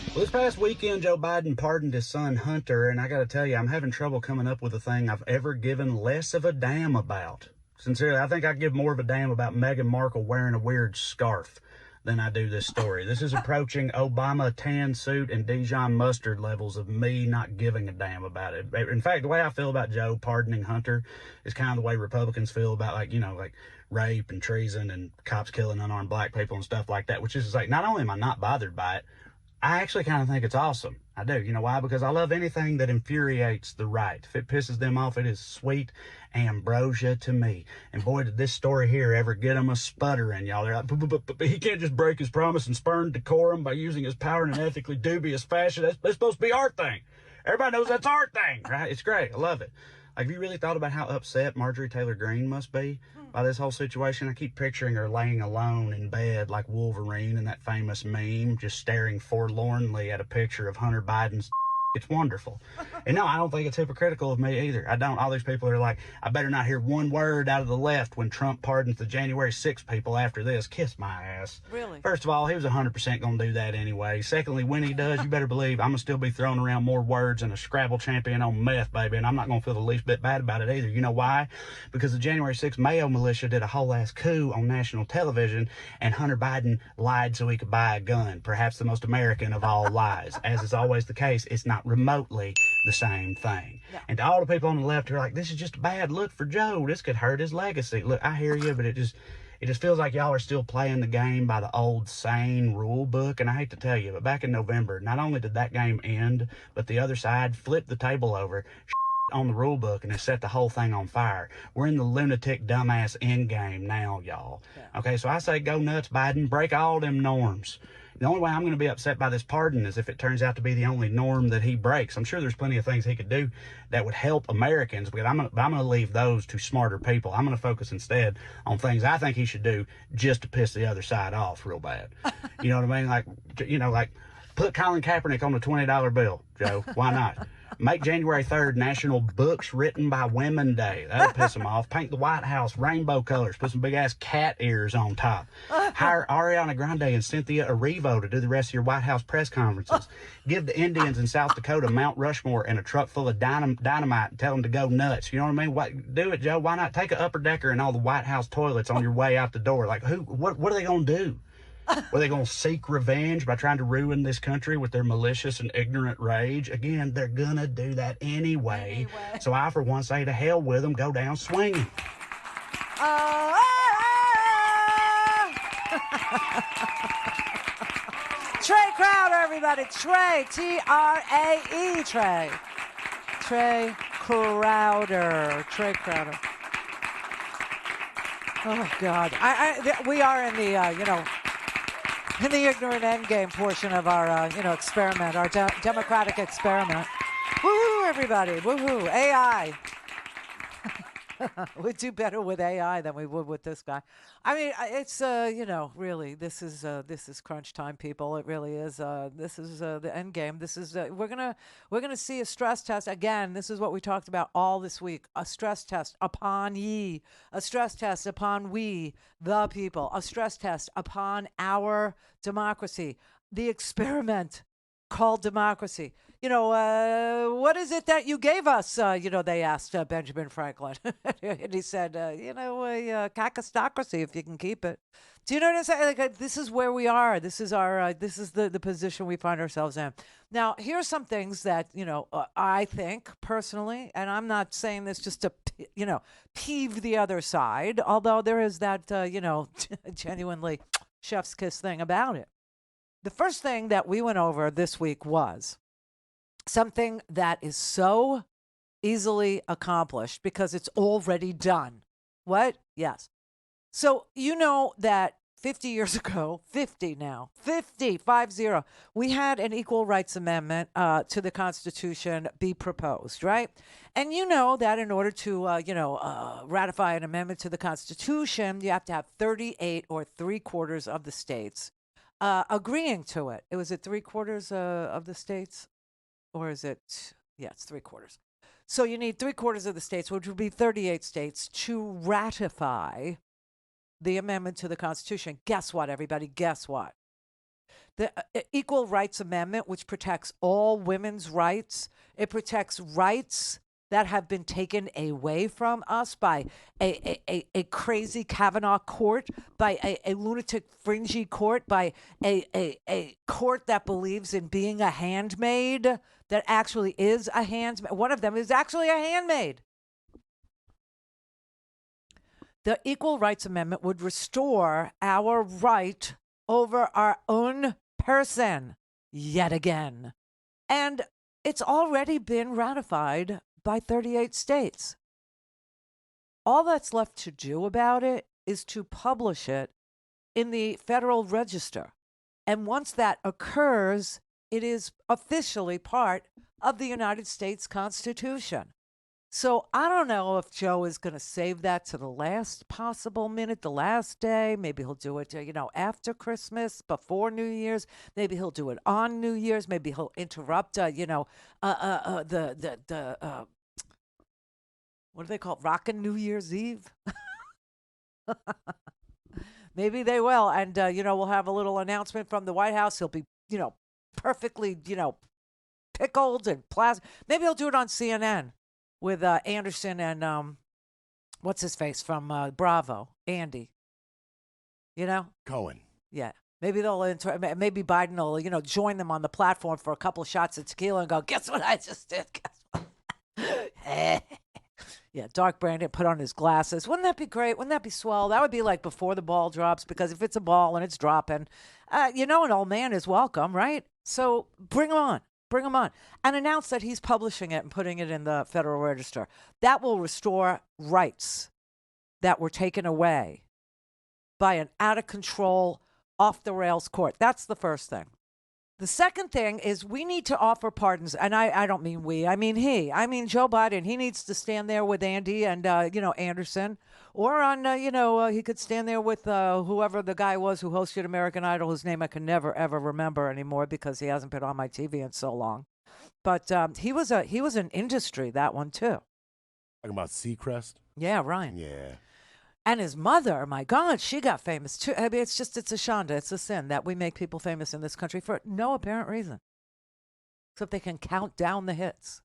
Well, this past weekend, Joe Biden pardoned his son, Hunter, and I got to tell you, I'm having trouble coming up with a thing I've ever given less of a damn about. Sincerely, I think I give more of a damn about Meghan Markle wearing a weird scarf than I do this story. This is approaching Obama tan suit and Dijon mustard levels of me not giving a damn about it. In fact, the way I feel about Joe pardoning Hunter is kind of the way Republicans feel about, like rape and treason and cops killing unarmed black people and stuff like that, which is like, not only am I not bothered by it, I actually kind of think it's awesome. I do. You know why? Because I love anything that infuriates the right. If it pisses them off, it is sweet ambrosia to me. And boy, did this story here ever get them a sputtering, y'all. They're like, but he can't just break his promise and spurn decorum by using his power in an ethically dubious fashion. That's supposed to be our thing. Everybody knows that's our thing, right? It's great. I love it. Like, have you really thought about how upset Marjorie Taylor Greene must be by this whole situation? I keep picturing her laying alone in bed like Wolverine in that famous meme, just staring forlornly at a picture of Hunter Biden's. It's wonderful. And no, I don't think it's hypocritical of me either. I don't. All these people are like, I better not hear one word out of the left when Trump pardons the January 6th people after this. Kiss my ass. Really? First of all, he was 100% going to do that anyway. Secondly, when he does, you better believe I'm going to still be throwing around more words than a Scrabble champion on meth, baby. And I'm not going to feel the least bit bad about it either. You know why? Because the January 6th Mayo militia did a whole ass coup on national television, and Hunter Biden lied so he could buy a gun. Perhaps the most American of all lies. As is always the case, it's not not remotely the same thing. Yeah. And to all the people on the left who are like, this is just a bad look for Joe. This could hurt his legacy. Look, I hear you, but it just feels like y'all are still playing the game by the old sane rule book. And I hate to tell you, but back in November, not only did that game end, but the other side flipped the table over on the rule book and has set the whole thing on fire. We're in the lunatic dumbass end game now, y'all. Yeah. Okay, so I say go nuts, Biden. Break all them norms. The only way I'm going to be upset by this pardon is if it turns out to be the only norm that he breaks. I'm sure there's plenty of things he could do that would help Americans, but I'm going to leave those to smarter people. I'm going to focus instead on things I think he should do just to piss the other side off real bad. You know what I mean? Like put Colin Kaepernick on the $20 bill, Joe. Why not? Make January 3rd National Books Written by Women Day. That'll piss them off. Paint the White House rainbow colors. Put some big-ass cat ears on top. Hire Ariana Grande and Cynthia Erivo to do the rest of your White House press conferences. Give the Indians in South Dakota Mount Rushmore and a truck full of dynamite and tell them to go nuts. You know what I mean? Do it, Joe. Why not take an upper decker and all the White House toilets on your way out the door? Like, what are they going to do? Were they going to seek revenge by trying to ruin this country with their malicious and ignorant rage? Again, they're going to do that anyway. So I, for one, say to hell with them, go down swinging. Trey Crowder, everybody. Trey, T-R-A-E, Trey. Trey Crowder. Trey Crowder. Oh, God. We are in the, in the ignorant endgame portion of our, experiment, our democratic experiment. Woohoo, everybody. Woohoo. AI. We'd do better with AI than we would with this guy. I mean, it's, really, this is crunch time, people. It really is. This is the end game. This is, we're going to see a stress test. Again, this is what we talked about all this week. A stress test upon ye. A stress test upon we, the people. A stress test upon our democracy. The experiment called democracy. What is it that you gave us? They asked Benjamin Franklin. And he said, a cacostocracy, if you can keep it. Do you know what I'm saying? Like, this is where we are. This is our, this is the position we find ourselves in. Now, here's some things that, I think personally, and I'm not saying this just to, peeve the other side, although there is that, genuinely chef's kiss thing about it. The first thing that we went over this week was something that is so easily accomplished because it's already done. What? Yes. So you know that 50 years ago, 50, we had an Equal Rights Amendment to the Constitution be proposed, right? And you know that in order to, ratify an amendment to the Constitution, you have to have 38 or 3/4 of the states agreeing to it. Was it 3/4 of the states? Or is it, it's 3/4. So you need 3/4 of the states, which would be 38 states, to ratify the amendment to the Constitution. Guess what, everybody? Guess what? The Equal Rights Amendment, which protects all women's rights, it protects rights that have been taken away from us by a crazy Kavanaugh court, by a lunatic fringy court, by a court that believes in being a handmaid, that actually is a handmaid. One of them is actually a handmaid. The Equal Rights Amendment would restore our right over our own person yet again. And it's already been ratified by 38 states. All that's left to do about it is to publish it in the Federal Register. And once that occurs, it is officially part of the United States Constitution. So I don't know if Joe is going to save that to the last possible minute, the last day. Maybe he'll do it, after Christmas, before New Year's. Maybe he'll do it on New Year's. Maybe he'll interrupt, what do they call it? Rockin' New Year's Eve? Maybe they will. And, we'll have a little announcement from the White House. He'll be, perfectly, pickled and plastic. Maybe he'll do it on CNN with Anderson and what's his face from Bravo, Andy. Cohen. Yeah. Maybe maybe Biden will, join them on the platform for a couple of shots of tequila and go, guess what I just did? Guess what? Yeah, dark Brandon put on his glasses. Wouldn't that be great? Wouldn't that be swell? That would be like before the ball drops, because if it's a ball and it's dropping, an old man is welcome, right? So bring him on. Bring him on. And announce that he's publishing it and putting it in the Federal Register. That will restore rights that were taken away by an out-of-control, off-the-rails court. That's the first thing. The second thing is we need to offer pardons, and I don't mean we, I mean he. I mean Joe Biden. He needs to stand there with Andy and, Anderson, or he could stand there with whoever the guy was who hosted American Idol, whose name I can never, ever remember anymore because he hasn't been on my TV in so long. But he was an industry, that one, too. Talking about Seacrest? Yeah, Ryan. Yeah. And his mother, my God, she got famous too. I mean, it's a shanda. It's a sin that we make people famous in this country for no apparent reason. Except they can count down the hits.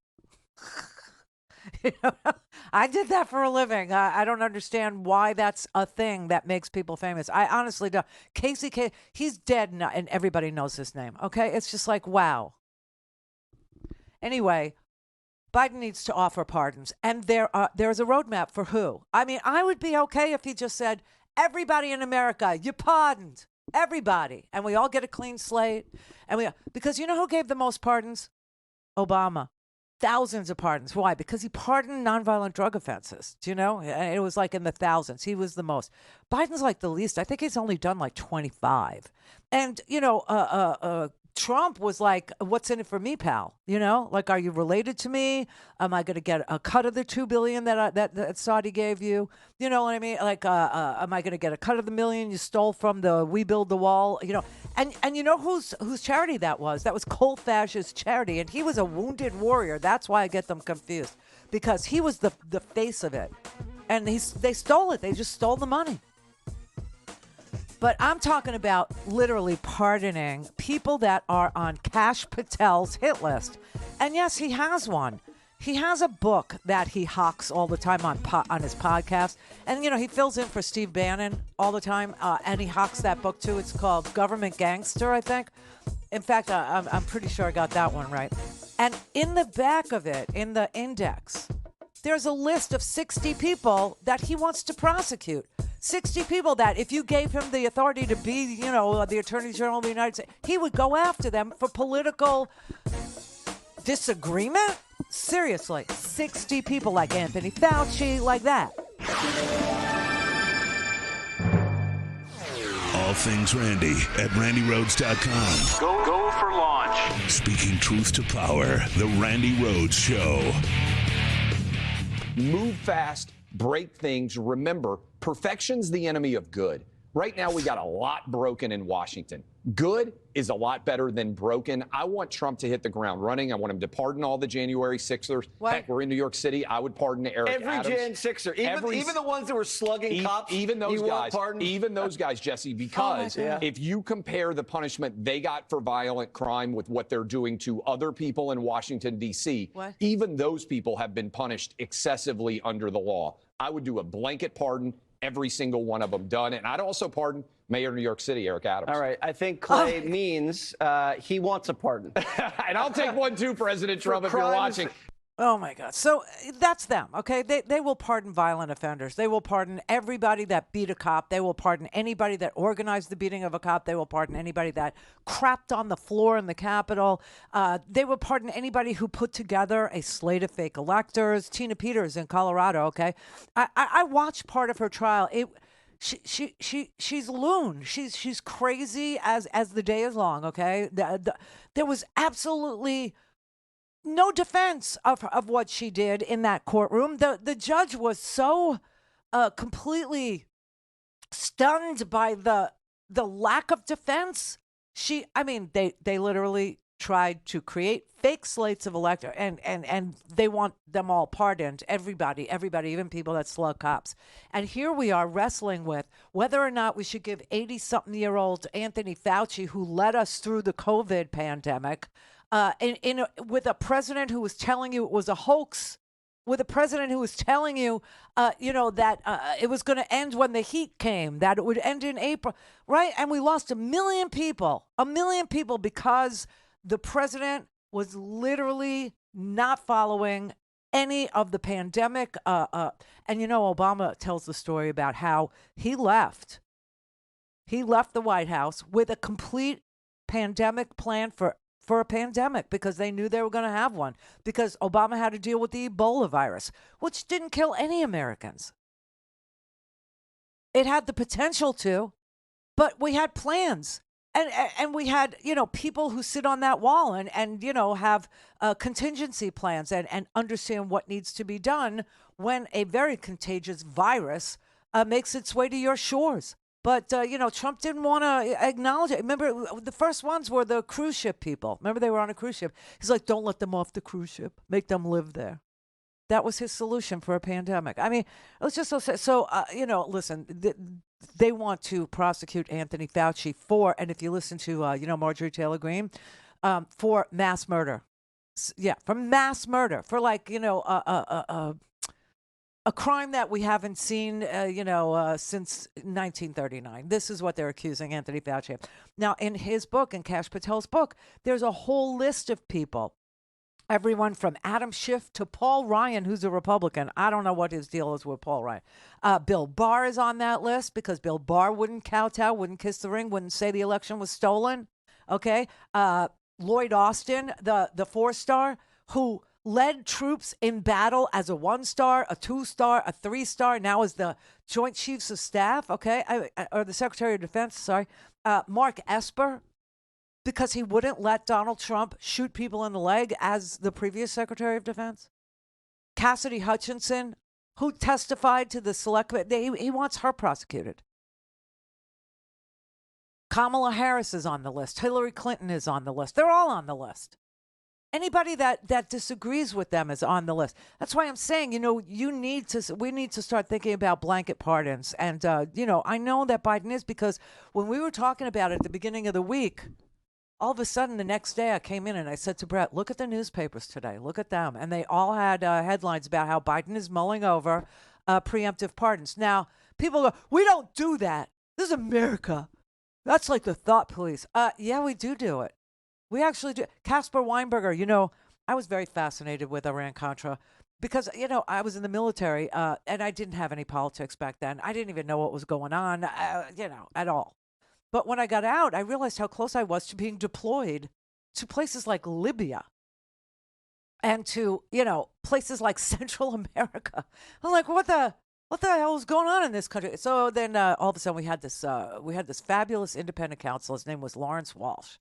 I did that for a living. I don't understand why that's a thing that makes people famous. I honestly don't. Casey, he's dead now, and everybody knows his name. Okay? It's just like, wow. Anyway, Biden needs to offer pardons, and there's a roadmap for who. I mean, I would be okay if he just said, everybody in America, you're pardoned. Everybody. And we all get a clean slate. Because you know who gave the most pardons? Obama. Thousands of pardons. Why? Because he pardoned nonviolent drug offenses. Do you know? It was like in the thousands. He was the most. Biden's like the least. I think he's only done like 25. And, Trump was like, what's in it for me, pal? Like, are you related to me? Am I going to get a cut of the $2 billion that Saudi gave you? You know what I mean? Like, am I going to get a cut of the $1 million you stole from the We Build the Wall? And you know whose charity that was? That was Cole Fash's charity, and he was a wounded warrior. That's why I get them confused, because he was the face of it, and they stole it. They just stole the money. But I'm talking about literally pardoning people that are on Kash Patel's hit list. And yes, he has one. He has a book that he hawks all the time on his podcast. And, he fills in for Steve Bannon all the time. And he hawks that book, too. It's called Government Gangster, I think. In fact, I'm pretty sure I got that one right. And in the back of it, in the index, there's a list of 60 people that he wants to prosecute. 60 people that if you gave him the authority to be, the Attorney General of the United States, he would go after them for political disagreement? Seriously, 60 people like Anthony Fauci, like that. All things Randy at RandyRhodes.com. Go for launch. Speaking truth to power, the Randi Rhodes Show. Move fast, break things. Remember, perfection's the enemy of good. Right now, we got a lot broken in Washington. Good is a lot better than broken. I want Trump to hit the ground running. I want him to pardon all the January 6ers. What? Heck, we're in New York City. I would pardon Eric Adams. Jan 6er. Even the ones that were slugging cops. Even those guys, Jesse, because if you compare the punishment they got for violent crime with what they're doing to other people in Washington, D.C., even those people have been punished excessively under the law. I would do a blanket pardon, every single one of them done. And I'd also pardon Mayor of New York City, Eric Adams. All right. I think Clay means he wants a pardon. And I'll take one too, President Trump, if you're watching. Oh, my God. So that's them, okay? They will pardon violent offenders. They will pardon everybody that beat a cop. They will pardon anybody that organized the beating of a cop. They will pardon anybody that crapped on the floor in the Capitol. They will pardon anybody who put together a slate of fake electors. Tina Peters in Colorado, okay? I watched part of her trial. She's a loon. She's crazy as the day is long, okay? There was absolutely no defense of what she did in that courtroom. The judge was so completely stunned by the lack of defense. They literally tried to create fake slates of electors, and they want them all pardoned. Everybody, even people that slug cops. And here we are wrestling with whether or not we should give 80-something-year-old Anthony Fauci, who led us through the COVID pandemic, with a president who was telling you it was a hoax with a president who was telling you, that it was going to end when the heat came, that it would end in April, right? And we lost 1 million people, because the president was literally not following any of the pandemic. And, Obama tells the story about how he left. He left the White House with a complete pandemic plan for a pandemic because they knew they were going to have one, because Obama had to deal with the Ebola virus, which didn't kill any Americans. It had the potential to, but we had plans. And we had, people who sit on that wall and have contingency plans and understand what needs to be done when a very contagious virus makes its way to your shores. But, Trump didn't want to acknowledge it. Remember, the first ones were the cruise ship people. Remember, they were on a cruise ship. He's like, don't let them off the cruise ship. Make them live there. That was his solution for a pandemic. I mean, it was just so sad. So, listen, they want to prosecute Anthony Fauci for, and if you listen to, Marjorie Taylor Greene, for mass murder. Yeah, for mass murder. For a crime that we haven't seen, since 1939. This is what they're accusing Anthony Fauci of. Now, in his book, in Kash Patel's book, there's a whole list of people. Everyone from Adam Schiff to Paul Ryan, who's a Republican. I don't know what his deal is with Paul Ryan. Bill Barr is on that list because Bill Barr wouldn't kowtow, wouldn't kiss the ring, wouldn't say the election was stolen. Okay. Lloyd Austin, the 4-star, who led troops in battle as a 1-star, a 2-star, a 3-star, now as the Joint Chiefs of Staff, okay, or the Secretary of Defense, sorry. Mark Esper, because he wouldn't let Donald Trump shoot people in the leg as the previous Secretary of Defense. Cassidy Hutchinson, who testified to the select, he wants her prosecuted. Kamala Harris is on the list. Hillary Clinton is on the list. They're all on the list. Anybody that disagrees with them is on the list. That's why I'm saying, we need to start thinking about blanket pardons. And, I know that Biden is, because when we were talking about it at the beginning of the week, all of a sudden the next day I came in and I said to Brett, look at the newspapers today. Look at them. And they all had headlines about how Biden is mulling over preemptive pardons. Now, people go, we don't do that. This is America. That's like the thought police. Yeah, we do it. We actually do. Caspar Weinberger, I was very fascinated with Iran-Contra because, I was in the military and I didn't have any politics back then. I didn't even know what was going on, at all. But when I got out, I realized how close I was to being deployed to places like Libya and to, places like Central America. I'm like, what the hell is going on in this country? So then all of a sudden we had this fabulous independent counsel. His name was Lawrence Walsh.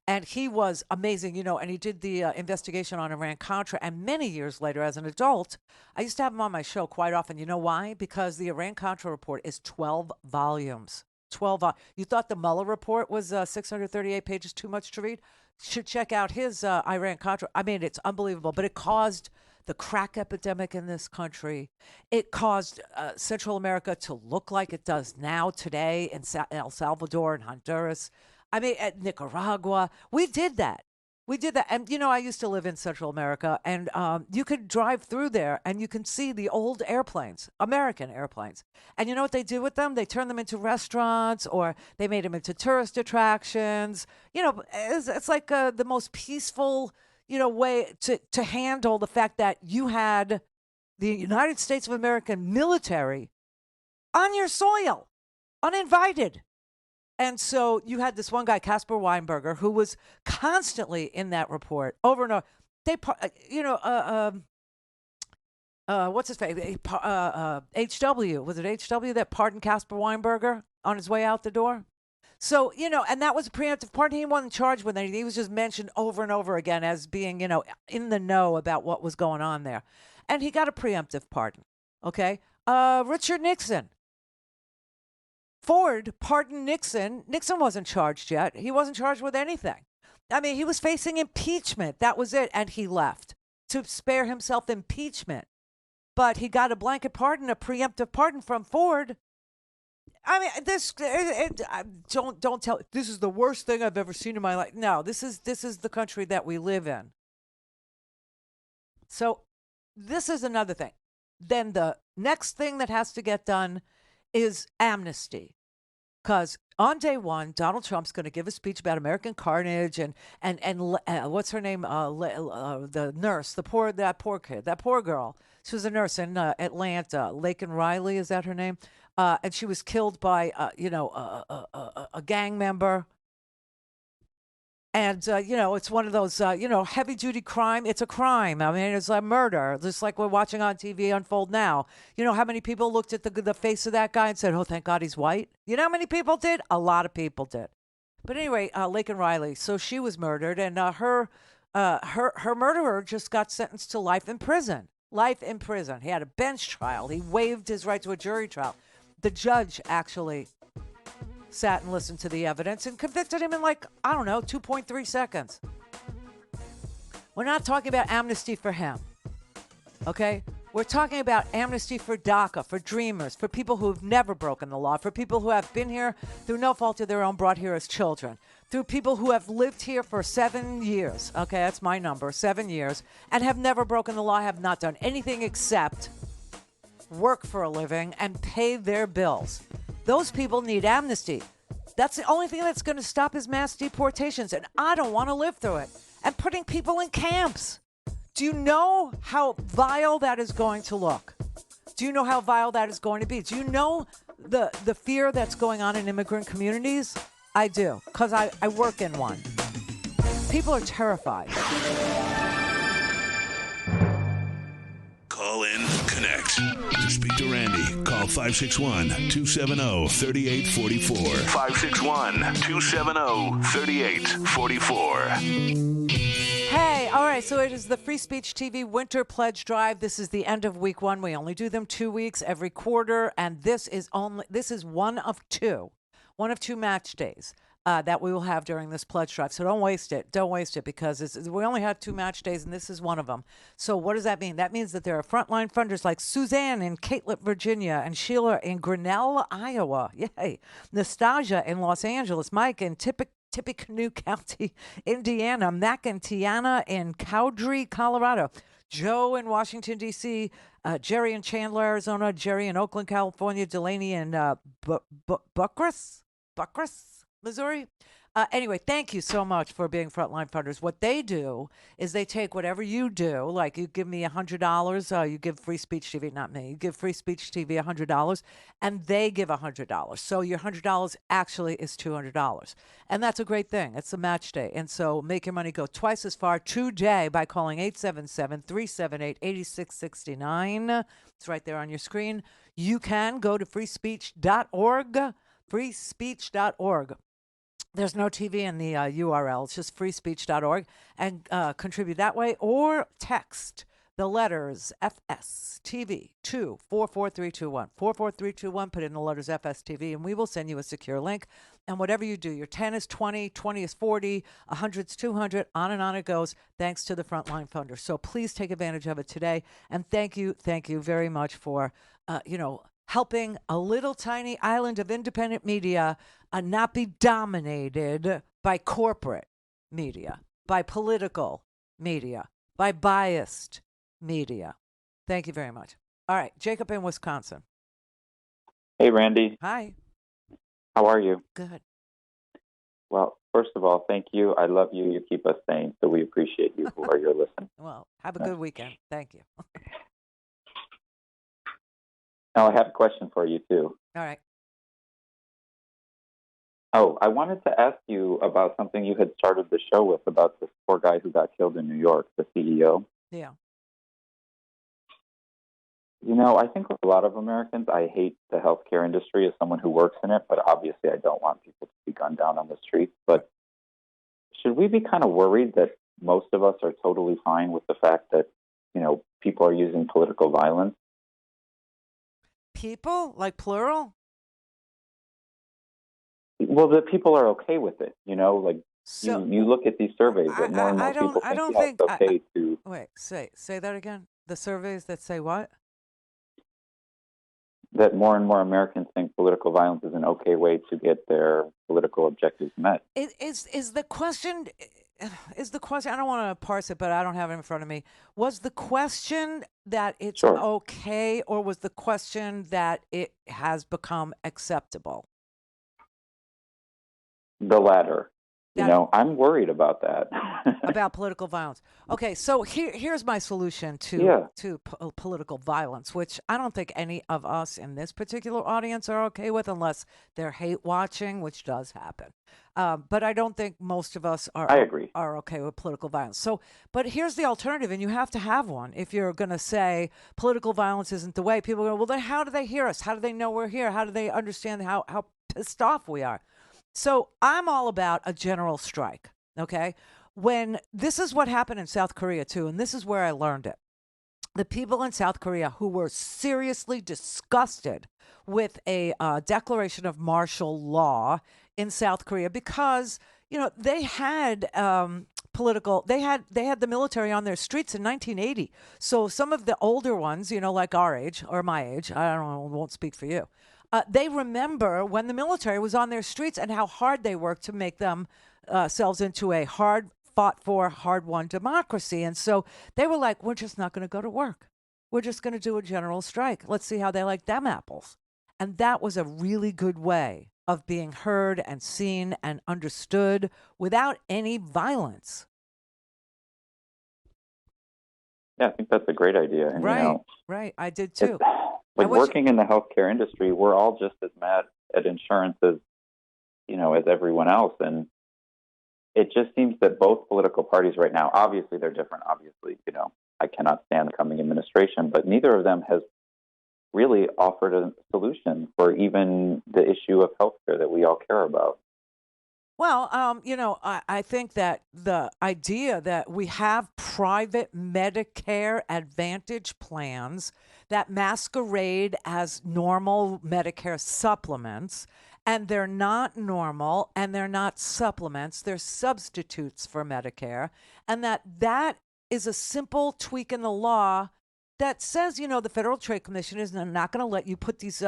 And he was amazing, and he did the investigation on Iran-Contra. And many years later, as an adult, I used to have him on my show quite often. You know why? Because the Iran-Contra report is 12 volumes. 12. You thought the Mueller report was 638 pages too much to read? Should check out his Iran-Contra. I mean, it's unbelievable. But it caused the crack epidemic in this country. It caused Central America to look like it does now today in El Salvador and Honduras. I mean, at Nicaragua, we did that. And, I used to live in Central America, and you could drive through there and you can see the old airplanes, American airplanes. And you know what they do with them? They turn them into restaurants, or they made them into tourist attractions. It's like the most peaceful, way to handle the fact that you had the United States of America military on your soil, uninvited. And so you had this one guy, Caspar Weinberger, who was constantly in that report over and over. What's his face? HW. Was it HW that pardoned Caspar Weinberger on his way out the door? So, and that was a preemptive pardon. He wasn't charged with anything. He was just mentioned over and over again as being, in the know about what was going on there. And he got a preemptive pardon. Okay. Richard Nixon. Ford pardoned Nixon. Nixon wasn't charged yet. He wasn't charged with anything. I mean, he was facing impeachment. That was it. And he left to spare himself impeachment. But he got a blanket pardon, a preemptive pardon from Ford. I mean, don't tell. This is the worst thing I've ever seen in my life. No, this is the country that we live in. So this is another thing. Then the next thing that has to get done is amnesty. Because on day one, Donald Trump's going to give a speech about American carnage and what's her name? The nurse, that poor kid, that poor girl. She was a nurse in Atlanta. Laken Riley, is that her name? And she was killed by a gang member. And, it's one of those, heavy-duty crime. It's a crime. I mean, it's a murder, just like we're watching on TV unfold now. You know how many people looked at the face of that guy and said, oh, thank God he's white? You know how many people did? A lot of people did. But anyway, Laken Riley, so she was murdered, and her murderer just got sentenced to life in prison. Life in prison. He had a bench trial. He waived his right to a jury trial. The judge actually sat and listened to the evidence and convicted him in 2.3 seconds. We're not talking about amnesty for him, okay? We're talking about amnesty for DACA, for dreamers, for people who have never broken the law, for people who have been here through no fault of their own, brought here as children, through people who have lived here for 7 years, okay, that's my number, 7 years, and have never broken the law, have not done anything except work for a living and pay their bills. Those people need amnesty. That's the only thing that's going to stop his mass deportations, and I don't want to live through it. And putting people in camps. Do you know how vile that is going to look? Do you know how vile that is going to be? Do you know the fear that's going on in immigrant communities? I do, because I work in one. People are terrified. Call in, connect. To speak to Randi, call 561-270-3844. 561-270-3844. Hey, all right, so it is the Free Speech TV Winter Pledge Drive. This is the end of week one. We only do them 2 weeks every quarter, and this is one of two match days that we will have during this pledge drive. So don't waste it. Don't waste it, because we only have 2 match days, and this is one of them. So what does that mean? That means that there are frontline funders like Suzanne in Catlett, Virginia, and Sheila in Grinnell, Iowa. Yay. Nastasia in Los Angeles, Mike in Tippecanoe County, Indiana, Mac and Tiana in Cowdrey, Colorado, Joe in Washington, D.C., Jerry in Chandler, Arizona, Jerry in Oakland, California, Delaney in Bucyrus, Missouri. Anyway, thank you so much for being frontline funders. What they do is they take whatever you do, like you give me $100, you give Free Speech TV, not me, you give Free Speech TV $100, and they give $100. So your $100 actually is $200. And that's a great thing. It's a match day. And so make your money go twice as far today by calling 877-378-8669. It's right there on your screen. You can go to freespeech.org, freespeech.org. There's no TV in the URL. It's just freespeech.org, and contribute that way, or text the letters FSTV to 44321. 44321, put in the letters FSTV, and we will send you a secure link. And whatever you do, your 10 is 20, 20 is 40, 100 is 200, on and on it goes, thanks to the frontline funders. So please take advantage of it today. And thank you very much for, helping a little tiny island of independent media not be dominated by corporate media, by political media, by biased media. Thank you very much. All right, Jacob in Wisconsin. Hey, Randi. Hi. How are you? Good. Well, first of all, thank you. I love you. You keep us sane, so we appreciate you who are your listeners. Well, have a good weekend. Thank you. Now, I have a question for you, too. All right. Oh, I wanted to ask you about something you had started the show with, about this poor guy who got killed in New York, the CEO. Yeah. I think with a lot of Americans, I hate the healthcare industry as someone who works in it, but obviously I don't want people to be gunned down on the streets. But should we be kind of worried that most of us are totally fine with the fact that, people are using political violence? People? Like plural? Well, the people are okay with it, So, you look at these surveys that more and more people think it's okay to... Wait, say that again. The surveys that say what? That more and more Americans think political violence is an okay way to get their political objectives met. Is the question... is the question, I don't want to parse it, but I don't have it in front of me. Was the question that it's okay, or was the question that it has become acceptable? The latter. I'm worried about that. About political violence. Okay, so here's my solution to political violence, which I don't think any of us in this particular audience are okay with, unless they're hate watching, which does happen. But I don't think most of us are. I agree. Are okay with political violence. So, but here's the alternative, and you have to have one if you're going to say political violence isn't the way. People go, well, then how do they hear us? How do they know we're here? How do they understand how pissed off we are? So I'm all about a general strike, okay? When this is what happened in South Korea, too, and this is where I learned it. The people in South Korea who were seriously disgusted with a declaration of martial law in South Korea because, they had they had the military on their streets in 1980. So some of the older ones, like our age or my age, I don't know, won't speak for you. They remember when the military was on their streets and how hard they worked to make themselves into a hard-fought-for, hard-won democracy. And so they were like, we're just not going to go to work. We're just going to do a general strike. Let's see how they like them apples. And that was a really good way of being heard and seen and understood without any violence. Yeah, I think that's a great idea. And, right. I did too. Working in the healthcare industry, we're all just as mad at insurance as everyone else. And it just seems that both political parties right now, obviously they're different. Obviously, I cannot stand the coming administration, but neither of them has really offered a solution for even the issue of healthcare that we all care about. Well, I think that the idea that we have private Medicare Advantage plans that masquerade as normal Medicare supplements, and they're not normal and they're not supplements, they're substitutes for Medicare, and that is a simple tweak in the law that says, the Federal Trade Commission is not going to let you put these,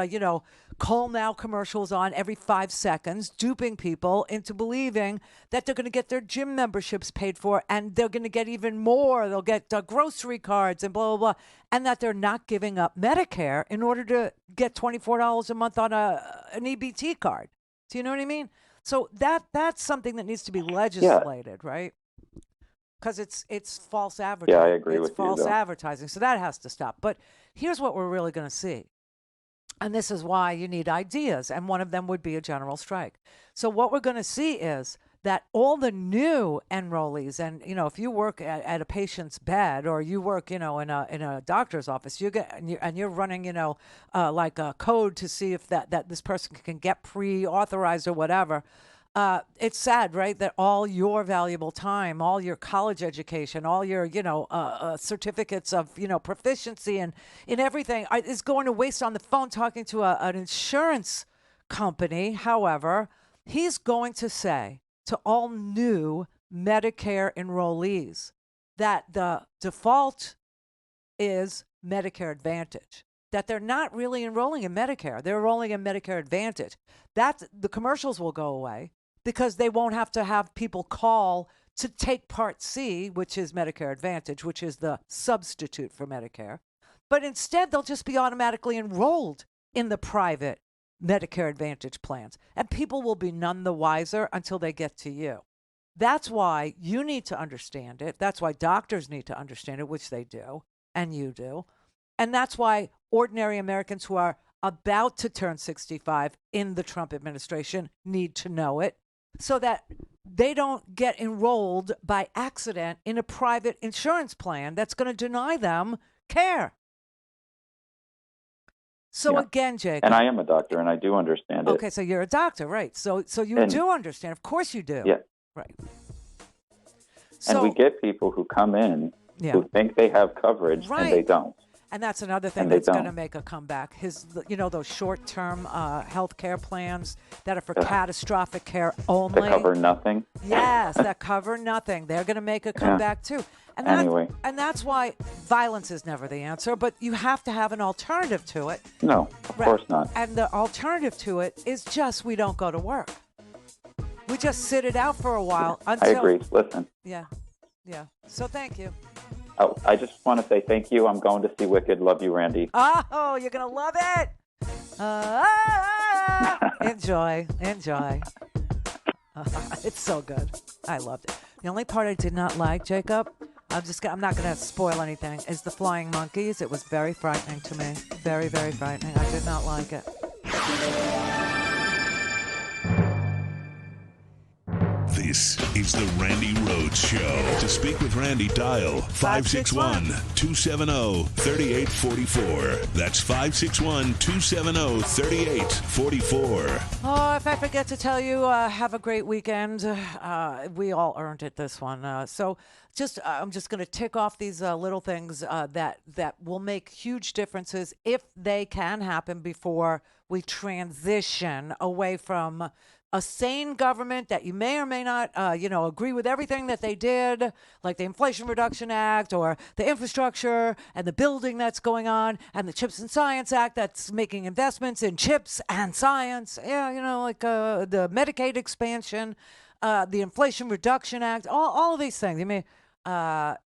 call now commercials on every 5 seconds, duping people into believing that they're going to get their gym memberships paid for, and they're going to get even more. They'll get grocery cards and blah, blah, blah, and that they're not giving up Medicare in order to get $24 a month on an EBT card. Do you know what I mean? So that's something that needs to be legislated, right? Because it's false advertising. Yeah, I agree with you. It's false advertising. So that has to stop. But here's what we're really going to see. And this is why you need ideas. And one of them would be a general strike. So what we're going to see is that all the new enrollees, and, if you work at a patient's bed or you work, in a doctor's office, you're running, like a code to see if that this person can get pre-authorized or whatever. It's sad, right, that all your valuable time, all your college education, all your, certificates of, proficiency and in everything is going to waste on the phone talking to an insurance company. However, he's going to say to all new Medicare enrollees that the default is Medicare Advantage, that they're not really enrolling in Medicare. They're enrolling in Medicare Advantage. The commercials will go away, because they won't have to have people call to take Part C, which is Medicare Advantage, which is the substitute for Medicare. But instead, they'll just be automatically enrolled in the private Medicare Advantage plans. And people will be none the wiser until they get to you. That's why you need to understand it. That's why doctors need to understand it, which they do, and you do. And that's why ordinary Americans who are about to turn 65 in the Trump administration need to know it, so that they don't get enrolled by accident in a private insurance plan that's going to deny them care. So again, Jake. And I am a doctor, and I do understand it. Okay, so you're a doctor, right? So you do understand. Of course you do. Yeah. Right. And we get people who come in who think they have coverage, and they don't. And that's another thing that's going to make a comeback. Those short-term health care plans that are for catastrophic care only. That cover nothing? Yes, that cover nothing. They're going to make a comeback too. And that's why violence is never the answer, but you have to have an alternative to it. No, of course not. And the alternative to it is just we don't go to work. We just sit it out for a while. I agree. Listen. Yeah. So thank you. Oh, I just want to say thank you. I'm going to see Wicked. Love you, Randy. Oh, you're going to love it. Enjoy. It's so good. I loved it. The only part I did not like, Jacob, I'm not going to spoil anything, is the flying monkeys. It was very frightening to me. Very, very frightening. I did not like it. This is the Randi Rhodes Show. To speak with Randi, dial 561-270-3844. That's 561-270-3844. Oh, if I forget to tell you, have a great weekend. We all earned it, this one. So I'm just going to tick off these little things that will make huge differences if they can happen before we transition away from a sane government that you may or may not, agree with everything that they did, like the Inflation Reduction Act or the infrastructure and the building that's going on and the Chips and Science Act that's making investments in chips and science. Yeah, the Medicaid expansion, the Inflation Reduction Act, all of these things.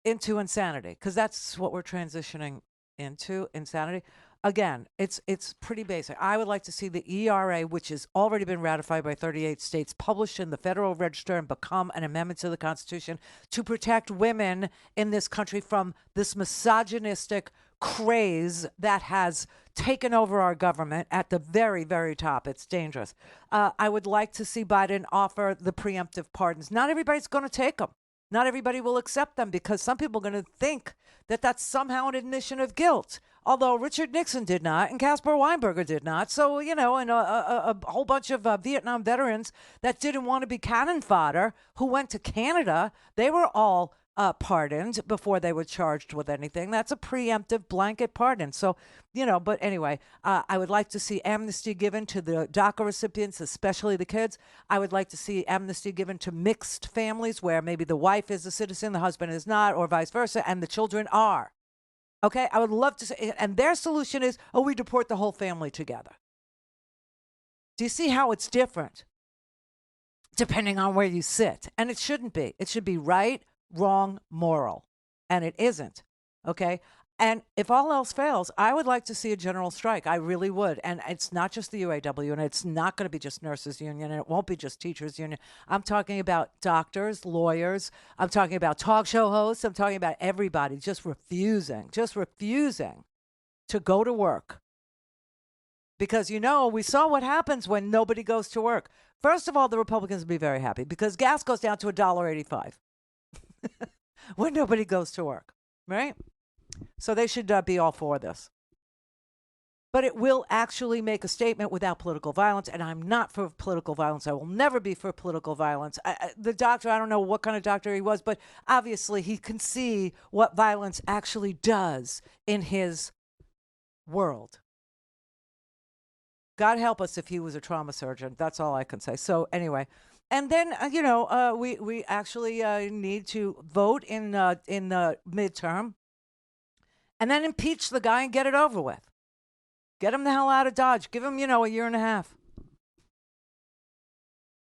Into insanity, because that's what we're transitioning into, insanity. Again, it's pretty basic. I would like to see the ERA, which has already been ratified by 38 states, published in the Federal Register and become an amendment to the Constitution to protect women in this country from this misogynistic craze that has taken over our government at the very, very top. It's dangerous. I would like to see Biden offer the preemptive pardons. Not everybody's going to take them. Not everybody will accept them because some people are going to think that that's somehow an admission of guilt. Although Richard Nixon did not and Caspar Weinberger did not. So, and a whole bunch of Vietnam veterans that didn't want to be cannon fodder who went to Canada, they were all pardoned before they were charged with anything. That's a preemptive blanket pardon. So, but anyway, I would like to see amnesty given to the DACA recipients, especially the kids. I would like to see amnesty given to mixed families where maybe the wife is a citizen, the husband is not, or vice versa, and the children are. Okay, I would love to say, and their solution is, we deport the whole family together. Do you see how it's different depending on where you sit? And it shouldn't be. It should be right, wrong, moral. And it isn't. Okay? And if all else fails, I would like to see a general strike. I really would. And it's not just the UAW, and it's not going to be just nurses union, and it won't be just teachers union. I'm talking about doctors, lawyers. I'm talking about talk show hosts. I'm talking about everybody just refusing to go to work. Because, we saw what happens when nobody goes to work. First of all, the Republicans will be very happy because gas goes down to $1.85 when nobody goes to work, right? So they should be all for this. But it will actually make a statement without political violence, and I'm not for political violence. I will never be for political violence. The doctor, I don't know what kind of doctor he was, but obviously he can see what violence actually does in his world. God help us if he was a trauma surgeon. That's all I can say. So anyway, and then, we actually need to vote in the midterm. And then impeach the guy and get it over with. Get him the hell out of Dodge. Give him, a year and a half.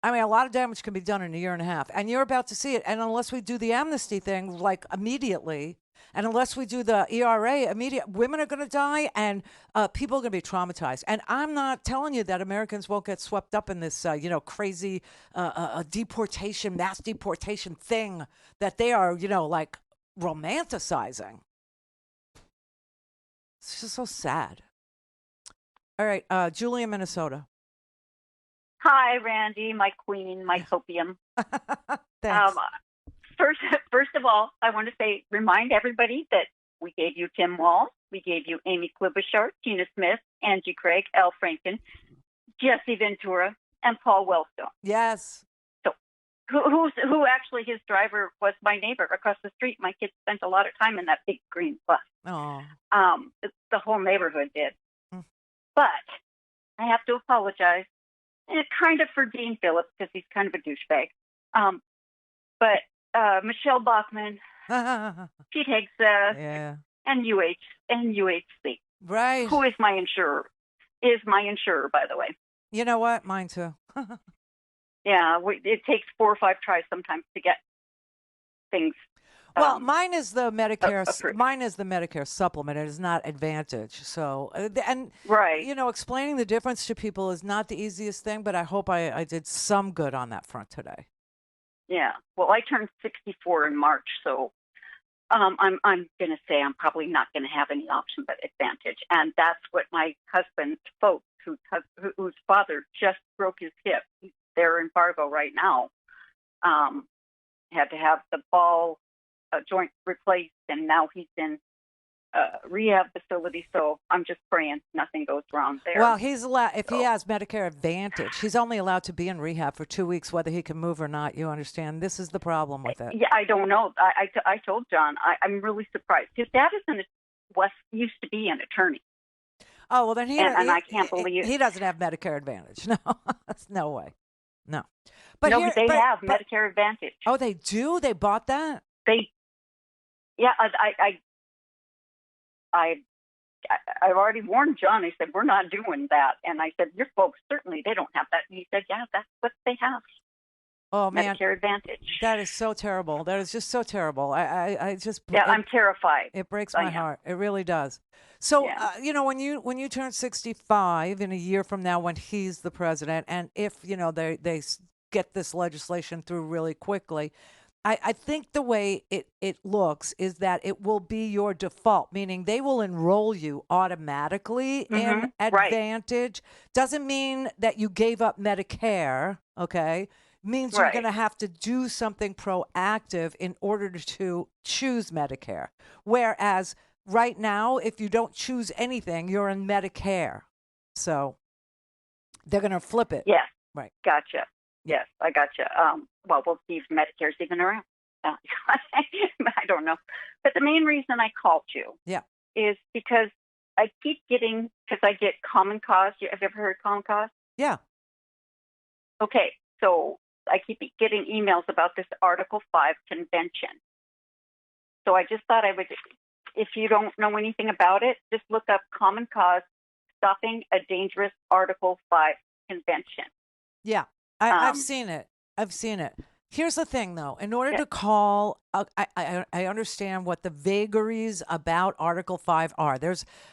I mean, a lot of damage can be done in a year and a half. And you're about to see it. And unless we do the amnesty thing, immediately, and unless we do the ERA women are going to die and people are going to be traumatized. And I'm not telling you that Americans won't get swept up in this, crazy deportation, mass deportation thing that they are, romanticizing. It's just so sad. All right, Julie in Minnesota. Hi, Randy, my queen, my copium. Thanks. First of all, I want to remind everybody that we gave you Tim Walz, we gave you Amy Klobuchar, Tina Smith, Angie Craig, Al Franken, Jesse Ventura, and Paul Wellstone. Yes. So, who actually his driver was my neighbor across the street. My kids spent a lot of time in that big green bus. Oh. The whole neighborhood did. But I have to apologize, kind of for Dean Phillips because he's kind of a douchebag. But Michelle Bachmann, Pete Hegseth, and UHC. Right. Who is my insurer? Is my insurer, by the way. You know what? Mine too. Yeah, it takes 4 or 5 tries sometimes to get things. Well, mine is the Medicare. approved. Mine is the Medicare supplement. It is not Advantage. So, and right, explaining the difference to people is not the easiest thing. But I hope I did some good on that front today. Yeah. Well, I turned 64 in March, so I'm going to say I'm probably not going to have any option but Advantage, and that's what my husband's folks, whose father just broke his hip. They're in Fargo right now. Had to have the ball joint replaced, and now he's in rehab facility. So I'm just praying nothing goes wrong there. Well, he's allowed, if he has Medicare Advantage, he's only allowed to be in rehab for 2 weeks, whether he can move or not. You understand? This is the problem with it. Yeah, I don't know. I told John, I'm really surprised. His dad used to be an attorney. Oh, well, then and I can't believe he doesn't have Medicare Advantage. No, that's no way. No. But they have Medicare Advantage. Oh, they do? They bought that? Yeah, I've already warned John. I said, we're not doing that. And I said, your folks, certainly they don't have that. And he said, yeah, that's what they have. Oh, man. Medicare Advantage. That is so terrible. That is just so terrible. I just... Yeah, I'm terrified. It breaks my heart. It really does. So, when you turn 65 in a year from now when he's the president, and if, they get this legislation through really quickly, I think the way it looks is that it will be your default, meaning they will enroll you automatically in Advantage. Doesn't mean that you gave up Medicare, okay? Means you're going to have to do something proactive in order to choose Medicare. Whereas right now, if you don't choose anything, you're in Medicare. So they're going to flip it. Yes. Right. Gotcha. Yes, I gotcha. Well, we'll see if Medicare's even around. I don't know. But the main reason I called you is because I keep getting, because I get Common Cause. Have you ever heard of Common Cause? Yeah. Okay, so I keep getting emails about this Article 5 convention. So I just thought I would, if you don't know anything about it, just look up Common Cause, Stopping a Dangerous Article 5 Convention. Yeah. I've seen it. Here's the thing, though. In order to call, I understand what the vagaries about Article 5 are.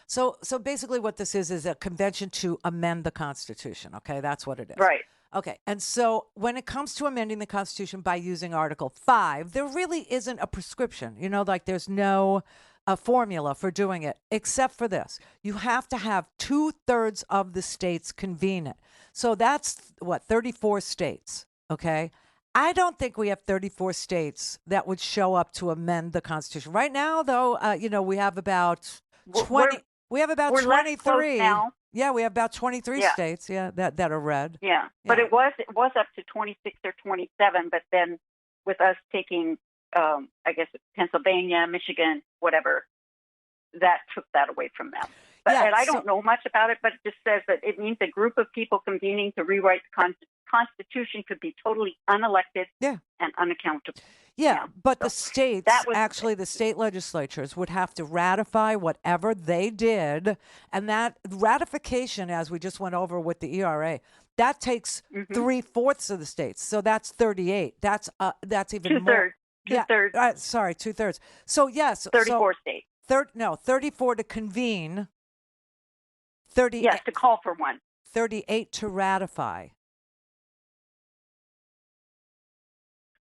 So basically what this is a convention to amend the Constitution. Okay, that's what it is. Right. Okay, and so when it comes to amending the Constitution by using Article 5, there really isn't a prescription. There's no formula for doing it, except for this. You have to have 2/3 of the states convene it. So that's, 34 states, okay? I don't think we have 34 states that would show up to amend the Constitution. Right now, though, we have about 20. We have about 23. Now. Yeah, we have about 23 states, that are red. Yeah, but it was up to 26 or 27, but then with us taking, I guess, Pennsylvania, Michigan, whatever, that took that away from them. But, and I don't know much about it, but it just says that it means a group of people convening to rewrite the Constitution could be totally unelected and unaccountable. Yeah, but the states, actually the state legislatures would have to ratify whatever they did. And that ratification, as we just went over with the ERA, that takes 3/4 of the states. So that's 38. That's even more. Two-thirds. Sorry, 2/3. So yes. 34 states. 34 to convene. 38. Yes, to call for one. 38 to ratify.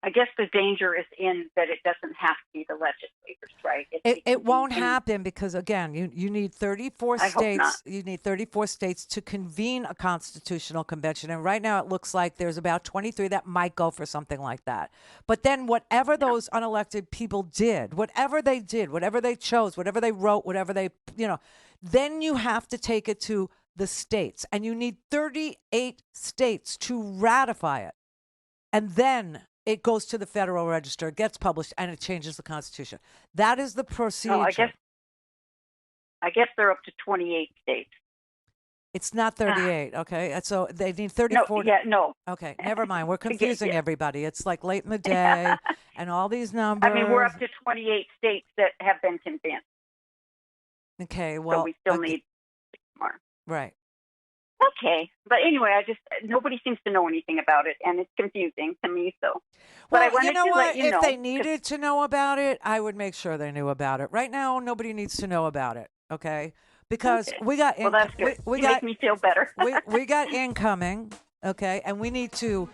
I guess the danger is in that it doesn't have to be the legislators, right? It won't happen because, again, you need 34 I hope states. not. You need 34 states to convene a constitutional convention. And right now it looks like there's about 23 that might go for something like that. But then whatever those unelected people did, whatever they chose, whatever they wrote, whatever they, then you have to take it to the states. And you need 38 states to ratify it. And then it goes to the Federal Register, it gets published, and it changes the Constitution. That is the procedure. No, I guess they're up to 28 states. It's not 38, okay? So they need 34. No. Okay, never mind. We're confusing everybody. It's like late in the day and all these numbers. I mean, we're up to 28 states that have been convinced. Okay, well. So we still need 6 more. Right. Okay, but anyway, nobody seems to know anything about it, and it's confusing to me. So, but I Well, wanted you know to what? let you know. If they needed to know about it, I would make sure they knew about it. Right now, nobody needs to know about it. Okay, because we got well, that's good. we You got make me feel better. we got incoming. Okay, and we need to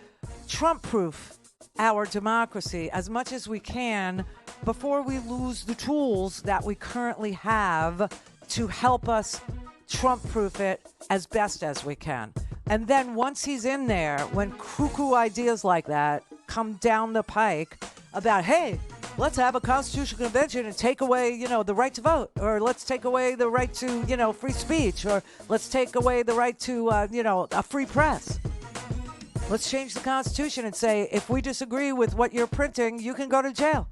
Trump-proof our democracy as much as we can before we lose the tools that we currently have to help us Trump-proof it as best as we can. And then once he's in there, when cuckoo ideas like that come down the pike about, hey, let's have a constitutional convention and take away, the right to vote, or let's take away the right to, free speech, or let's take away the right to, a free press. Let's change the Constitution and say, if we disagree with what you're printing, you can go to jail.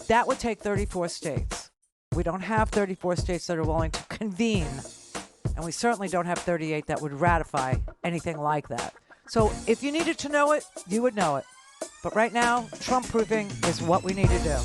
That would take 34 states. We don't have 34 states that are willing to convene. And we certainly don't have 38 that would ratify anything like that. So if you needed to know it, you would know it. But right now, Trump-proofing is what we need to do.